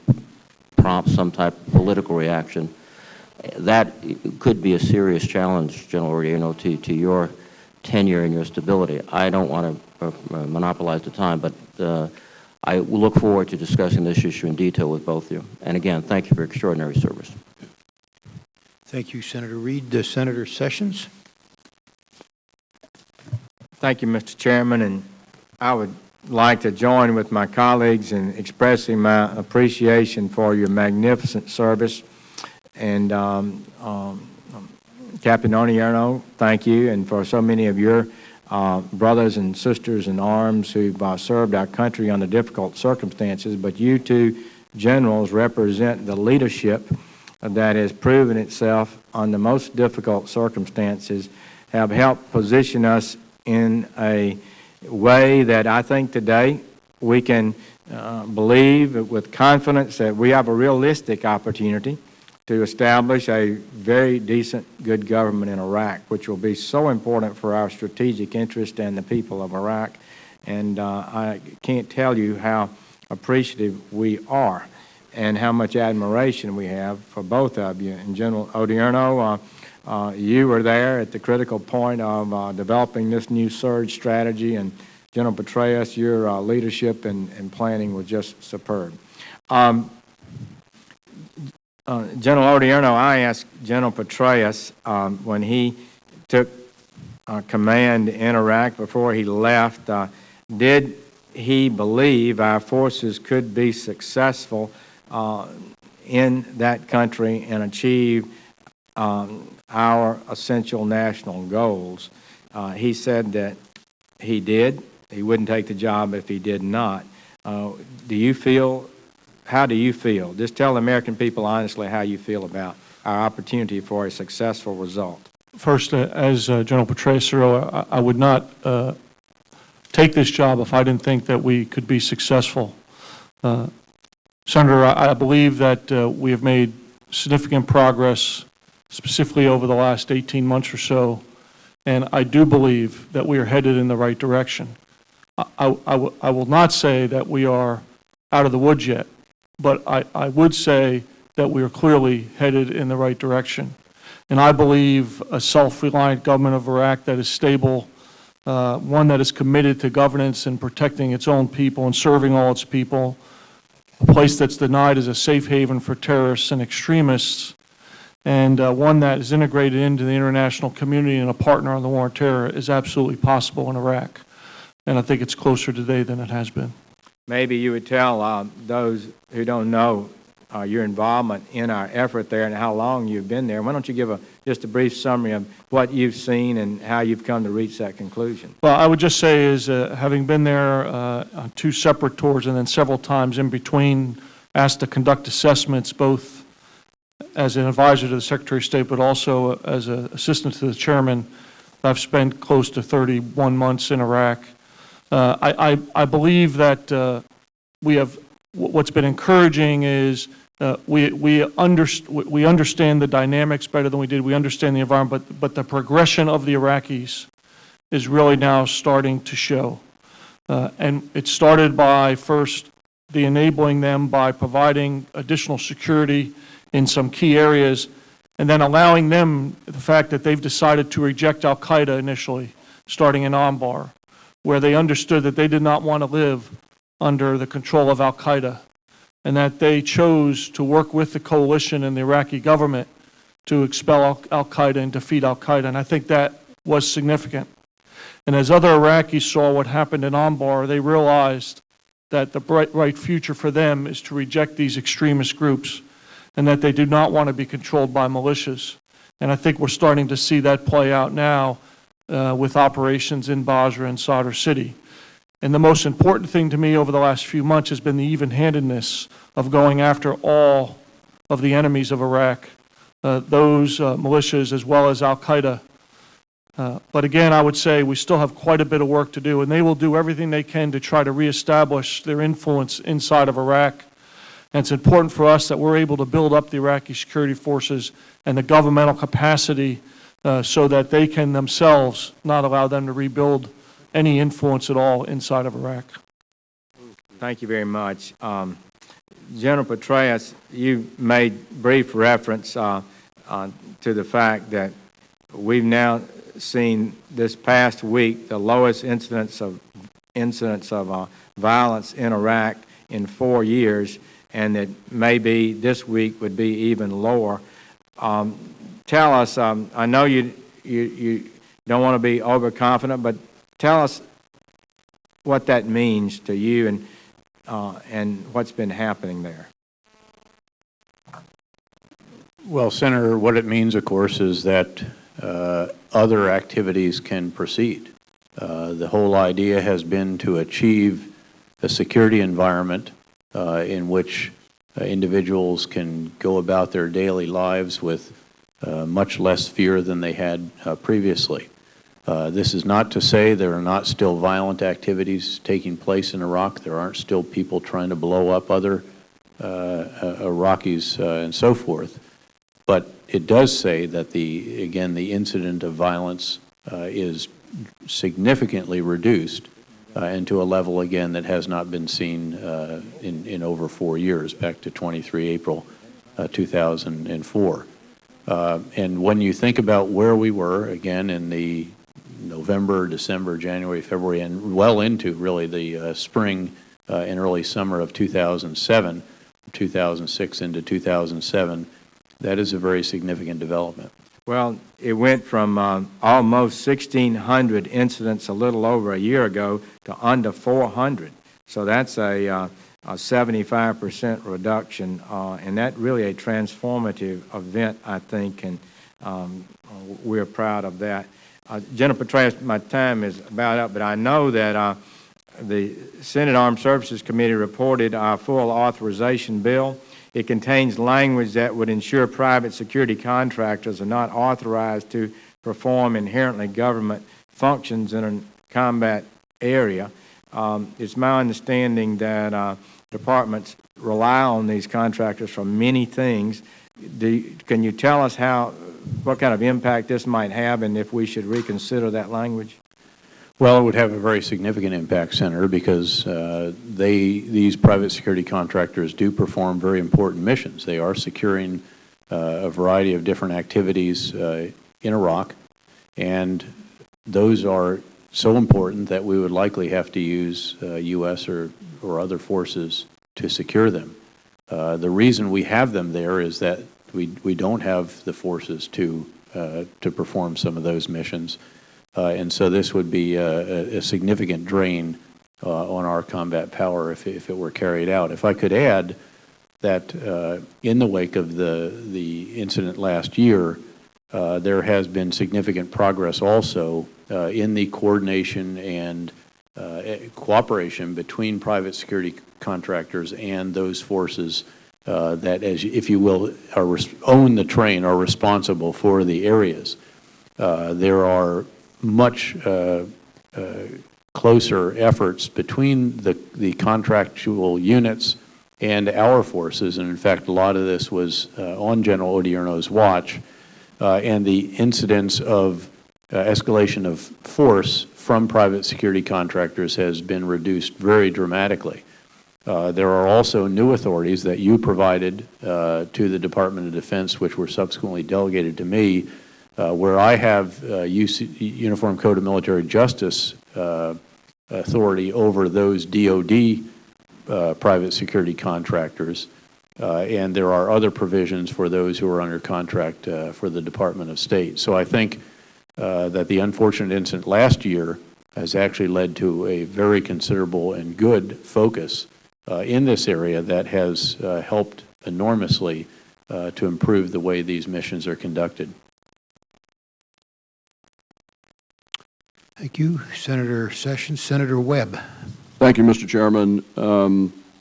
prompts some type of political reaction. That could be a serious challenge, General Odierno, to your tenure and your stability. I don't want to monopolize the time, but I will look forward to discussing this issue in detail with both of you. And again, thank you for extraordinary service.
Thank you, Senator Reid. Senator Sessions.
Thank you, Mr. Chairman, and I would like to join with my colleagues in expressing my appreciation for your magnificent service. And Captain Odierno, thank you, and for so many of your brothers and sisters in arms who've served our country under difficult circumstances. But you two generals represent the leadership that has proven itself under most difficult circumstances, have helped position us in a way that I think today we can believe with confidence that we have a realistic opportunity to establish a very decent, good government in Iraq, which will be so important for our strategic interest and the people of Iraq. And I can't tell you how appreciative we are and how much admiration we have for both of you. And General Odierno, you were there at the critical point of developing this new surge strategy, and General Petraeus, your leadership and planning was just superb. General Odierno, I asked General Petraeus when he took command in Iraq before he left, did he believe our forces could be successful in that country and achieve our essential national goals? He said that he did. He wouldn't take the job if he did not. How do you feel? Just tell the American people honestly how you feel about our opportunity for a successful result.
First, as General Petraeus, I would not take this job if I didn't think that we could be successful. Senator, I believe that we have made significant progress, specifically over the last 18 months or so, and I do believe that we are headed in the right direction. I will not say that we are out of the woods yet, but I would say that we are clearly headed in the right direction. And I believe a self-reliant government of Iraq that is stable, one that is committed to governance and protecting its own people and serving all its people, a place that's denied as a safe haven for terrorists and extremists, and one that is integrated into the international community and a partner on the war on terror is absolutely possible in Iraq. And I think it's closer today than it has been.
Maybe you would tell those who don't know your involvement in our effort there and how long you've been there. Why don't you give just a brief summary of what you've seen and how you've come to reach that conclusion?
Well, I would just say is having been there on 2 separate tours and then several times in between, asked to conduct assessments both as an advisor to the Secretary of State but also as an assistant to the chairman. I've spent close to 31 months in Iraq. I believe that we have, what's been encouraging is we understand the dynamics better than we did. We understand the environment, but the progression of the Iraqis is really now starting to show. And it started by first the enabling them by providing additional security in some key areas, and then allowing them the fact that they've decided to reject al-Qaeda initially, starting in Anbar, where they understood that they did not want to live under the control of al-Qaeda, and that they chose to work with the coalition and the Iraqi government to expel al-Qaeda and defeat al-Qaeda, and I think that was significant. And as other Iraqis saw what happened in Anbar, they realized that the right future for them is to reject these extremist groups and that they do not want to be controlled by militias. And I think we're starting to see that play out now with operations in Basra and Sadr City. And the most important thing to me over the last few months has been the even-handedness of going after all of the enemies of Iraq, those militias as well as al-Qaeda. But again, I would say we still have quite a bit of work to do, and they will do everything they can to try to reestablish their influence inside of Iraq. And it's important for us that we're able to build up the Iraqi security forces and the governmental capacity so that they can themselves not allow them to rebuild any influence at all inside of Iraq.
Thank you very much. General Petraeus, you made brief reference to the fact that we've now seen this past week the lowest incidence of violence in Iraq in 4 years, and that maybe this week would be even lower. Tell us, I know you don't want to be overconfident, but tell us what that means to you and what's been happening there.
Well, Senator, what it means, of course, is that other activities can proceed. The whole idea has been to achieve a security environment in which individuals can go about their daily lives with much less fear than they had previously. This is not to say there are not still violent activities taking place in Iraq. There aren't still people trying to blow up other Iraqis and so forth. But it does say that again, the incident of violence is significantly reduced and to a level, again, that has not been seen in over 4 years, back to 23 April 2004. And when you think about where we were, again, in the November, December, January, February, and well into really the spring and early summer of 2007, 2006 into 2007, that is a very significant development.
Well, it went from almost 1,600 incidents a little over a year ago to under 400. So that's a 75% reduction, and that really a transformative event, I think, and we're proud of that. General Petraeus, my time is about up, but I know that the Senate Armed Services Committee reported our full authorization bill. It contains language that would ensure private security contractors are not authorized to perform inherently government functions in a combat area. It's my understanding that departments rely on these contractors for many things. Can you tell us what kind of impact this might have and if we should reconsider that language?
Well, it would have a very significant impact, Senator, because these private security contractors do perform very important missions. They are securing a variety of different activities in Iraq, and those are so important that we would likely have to use U.S. or other forces to secure them. The reason we have them there is that we don't have the forces to perform some of those missions. And so this would be a significant drain on our combat power if it were carried out. If I could add that in the wake of the incident last year, there has been significant progress also in the coordination and cooperation between private security contractors and those forces that, if you will, own the terrain, are responsible for the areas. There are much closer efforts between the contractual units and our forces, and in fact a lot of this was on General Odierno's watch, and the incidents of escalation of force from private security contractors has been reduced very dramatically. There are also new authorities that you provided to the Department of Defense, which were subsequently delegated to me, where I have Uniform Code of Military Justice authority over those DOD private security contractors, and there are other provisions for those who are under contract for the Department of State. So I think that the unfortunate incident last year has actually led to a very considerable and good focus in this area that has helped enormously to improve the way these missions are conducted.
Thank you, Senator Sessions. Senator Webb.
Thank you, Mr. Chairman.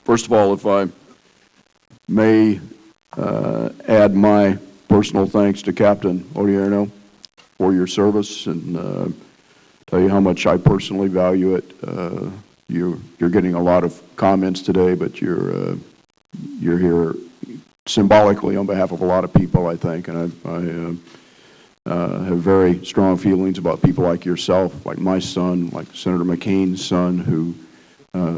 First of all, if I may add my personal thanks to Captain Odierno for your service and tell you how much I personally value it. You're getting a lot of comments today, but you're here symbolically on behalf of a lot of people, I think, and I have very strong feelings about people like yourself, like my son, like Senator McCain's son, who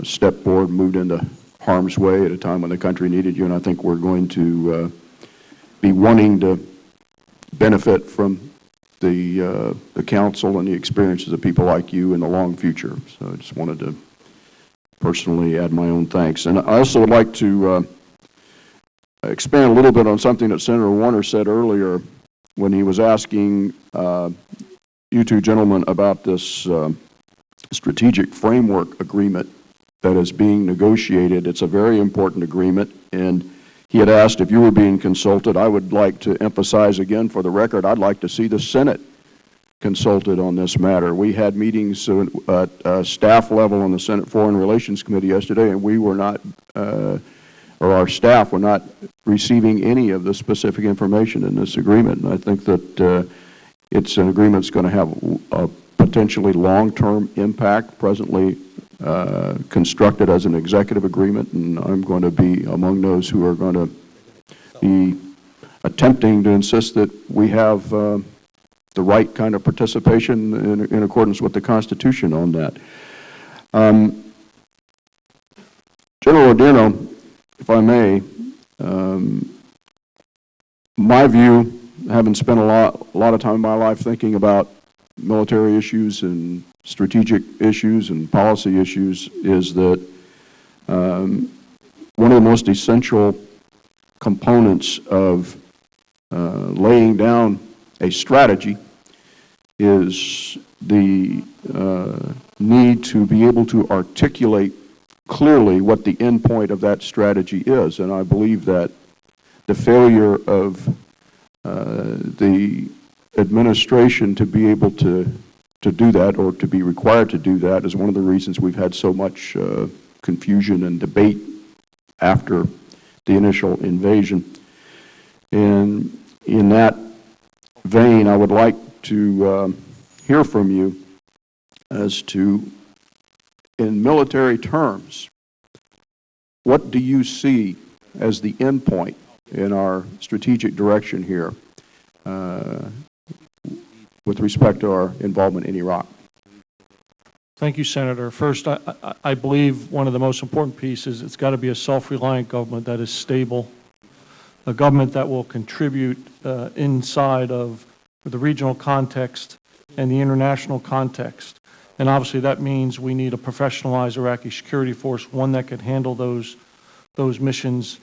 stepped forward, moved into harm's way at a time when the country needed you, and I think we're going to be wanting to benefit from the counsel and the experiences of people like you in the long future. So I just wanted to personally add my own thanks. And I also would like to expand a little bit on something that Senator Warner said earlier when he was asking you two gentlemen about this strategic framework agreement that is being negotiated. It's a very important agreement, and he had asked if you were being consulted. I would like to emphasize again for the record, I'd like to see the Senate consulted on this matter. We had meetings at staff level on the Senate Foreign Relations Committee yesterday, and we were not, or our staff were not receiving any of the specific information in this agreement. And I think that it's an agreement that's going to have a potentially long-term impact, presently constructed as an executive agreement, and I'm going to be among those who are going to be attempting to insist that we have the right kind of participation in accordance with the Constitution on that. General Odierno, if I may, my view, having spent a lot of time in my life thinking about military issues and strategic issues and policy issues, is that one of the most essential components of laying down a strategy is the need to be able to articulate clearly what the end point of that strategy is. And I believe that the failure of the administration to be able to do that, or to be required to do that, is one of the reasons we've had so much confusion and debate after the initial invasion. And in that vein, I would like to hear from you as to, in military terms, what do you see as the end point in our strategic direction here with respect to our involvement in Iraq?
Thank you, Senator. First, I believe one of the most important pieces, it's got to be a self-reliant government that is stable, a government that will contribute inside of the regional context and the international context. And obviously that means we need a professionalized Iraqi security force, one that can handle those missions,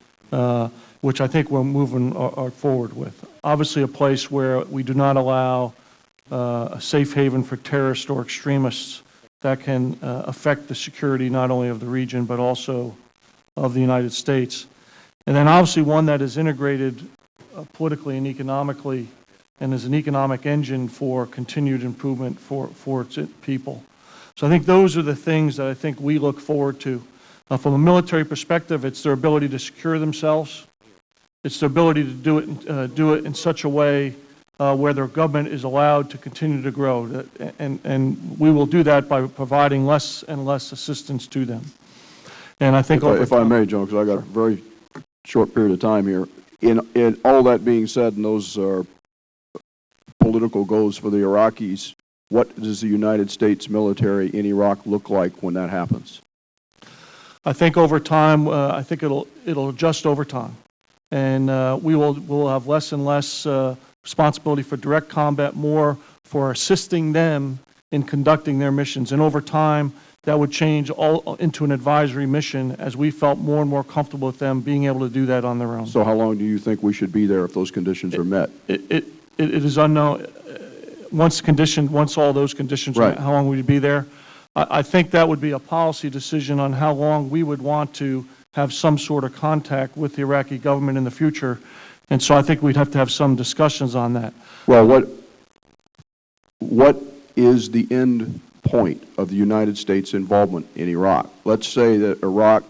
which I think we're moving forward with. Obviously a place where we do not allow a safe haven for terrorists or extremists that can affect the security not only of the region but also of the United States. And then obviously one that is integrated politically and economically and is an economic engine for continued improvement for its people. So I think those are the things that I think we look forward to. From a military perspective, it's their ability to secure themselves. It's their ability to do it in such a way where their government is allowed to continue to grow. And we will do that by providing less and less assistance to them. And I think
if I may, John, because I got a very short period of time here. In all that being said, and those are political goals for the Iraqis, what does the United States military in Iraq look like when that happens?
I think over time, I think it'll adjust over time, and we'll have less and less responsibility for direct combat, more for assisting them in conducting their missions. And over time, that would change all into an advisory mission as we felt more and more comfortable with them being able to do that on their own.
So how long do you think we should be there if those conditions are met?
It is unknown. Once all those conditions are met,
Right.
how long would you be there? I think that would be a policy decision on how long we would want to have some sort of contact with the Iraqi government in the future. And so I think we'd have to have some discussions on that.
Well, what is the end point of the United States involvement in Iraq? Let's say that Iraq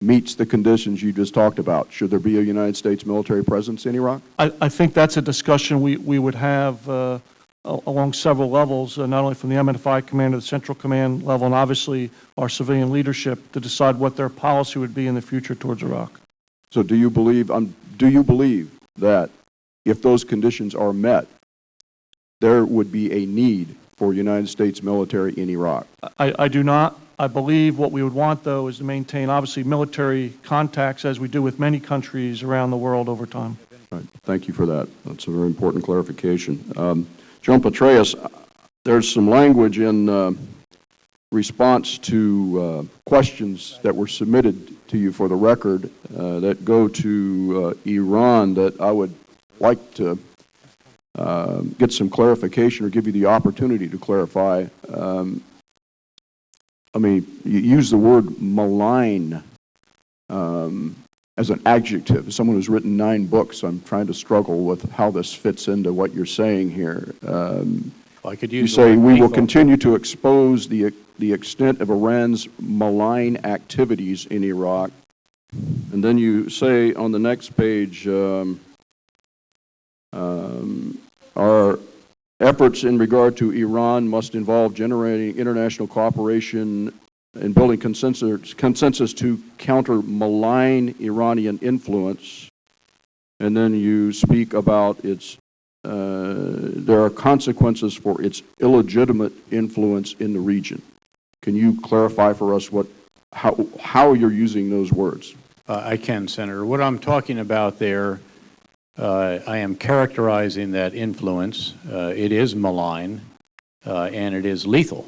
meets the conditions you just talked about. Should there be a United States military presence in Iraq?
I think that's a discussion we would have along several levels, not only from the MNFI command to the Central Command level, and obviously our civilian leadership to decide what their policy would be in the future towards Iraq.
So do you believe that if those conditions are met, there would be a need for United States military in Iraq?
I do not. I believe what we would want, though, is to maintain, obviously, military contacts as we do with many countries around the world over time.
Right. Thank you for that. That's a very important clarification. General Petraeus, there's some language in response to questions that were submitted to you for the record that go to Iran that I would like to get some clarification or give you the opportunity to clarify. I mean, you use the word malign as an adjective. As someone who's written 9 books, I'm trying to struggle with how this fits into what you're saying here.
I could use
You
the
say
word
we will
lethal.
continue to expose the extent of Iran's malign activities in Iraq. And then you say on the next page, our efforts in regard to Iran must involve generating international cooperation and building consensus to counter malign Iranian influence. And then you speak about there are consequences for its illegitimate influence in the region. Can you clarify for us how you're using those words?
I can, Senator. What I'm talking about there, I am characterizing that influence. It is malign, and it is lethal,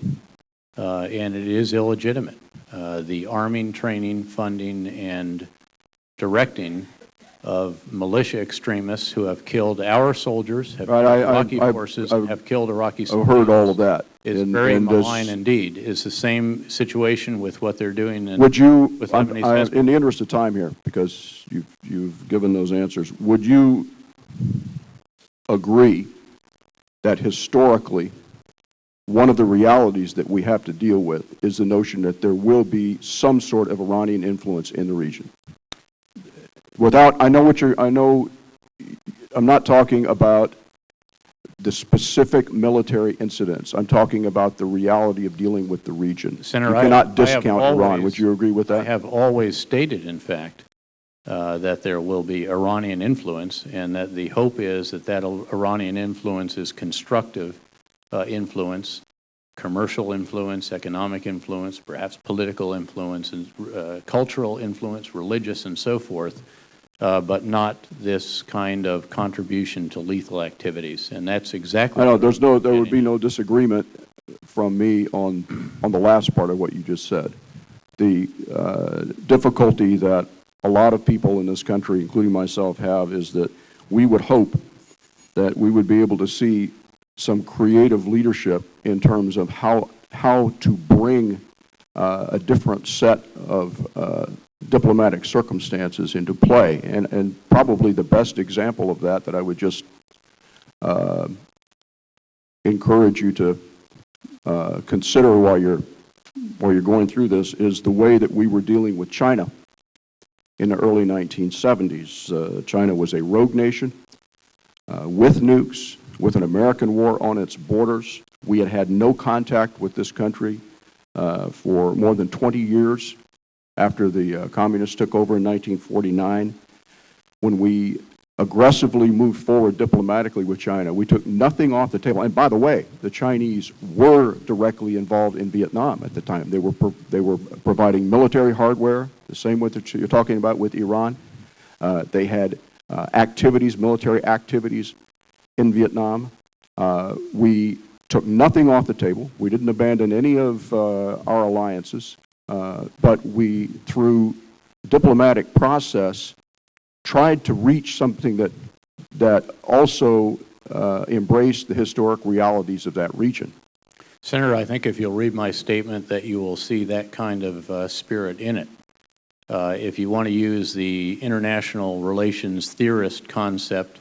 and it is illegitimate. The arming, training, funding, and directing of militia extremists who have killed our soldiers, have killed Iraqi forces, have killed Iraqi soldiers.
I've heard all of that.
It's very malign indeed. It's the same situation with what they're doing with Lebanese Hezbollah.
In the interest of time here, because you've given those answers, would you agree that historically one of the realities that we have to deal with is the notion that there will be some sort of Iranian influence in the region? I'm not talking about the specific military incidents. I'm talking about the reality of dealing with the region.
Senator,
you cannot discount Iran. Would you agree with that?
I have always stated, in fact, that there will be Iranian influence, and that the hope is that Iranian influence is constructive influence, commercial influence, economic influence, perhaps political influence, and cultural influence, religious and so forth, but not this kind of contribution to lethal activities. And that's exactly.
I know there would be no disagreement from me on the last part of what you just said. The difficulty that a lot of people in this country, including myself, have is that we would hope that we would be able to see some creative leadership in terms of how to bring a different set of diplomatic circumstances into play. And probably the best example of that I would just encourage you to consider while you're going through this is the way that we were dealing with China in the early 1970s. China was a rogue nation with nukes, with an American war on its borders. We had no contact with this country for more than 20 years after the communists took over in 1949. When we aggressively moved forward diplomatically with China. We took nothing off the table. And by the way, the Chinese were directly involved in Vietnam at the time. They were providing military hardware, the same with you're talking about with Iran. They had activities, military activities in Vietnam. We took nothing off the table. We didn't abandon any of our alliances, but we, through diplomatic process, tried to reach something that also embraced the historic realities of that region.
Senator, I think if you'll read my statement that you will see that kind of spirit in it. If you want to use the international relations theorist concept,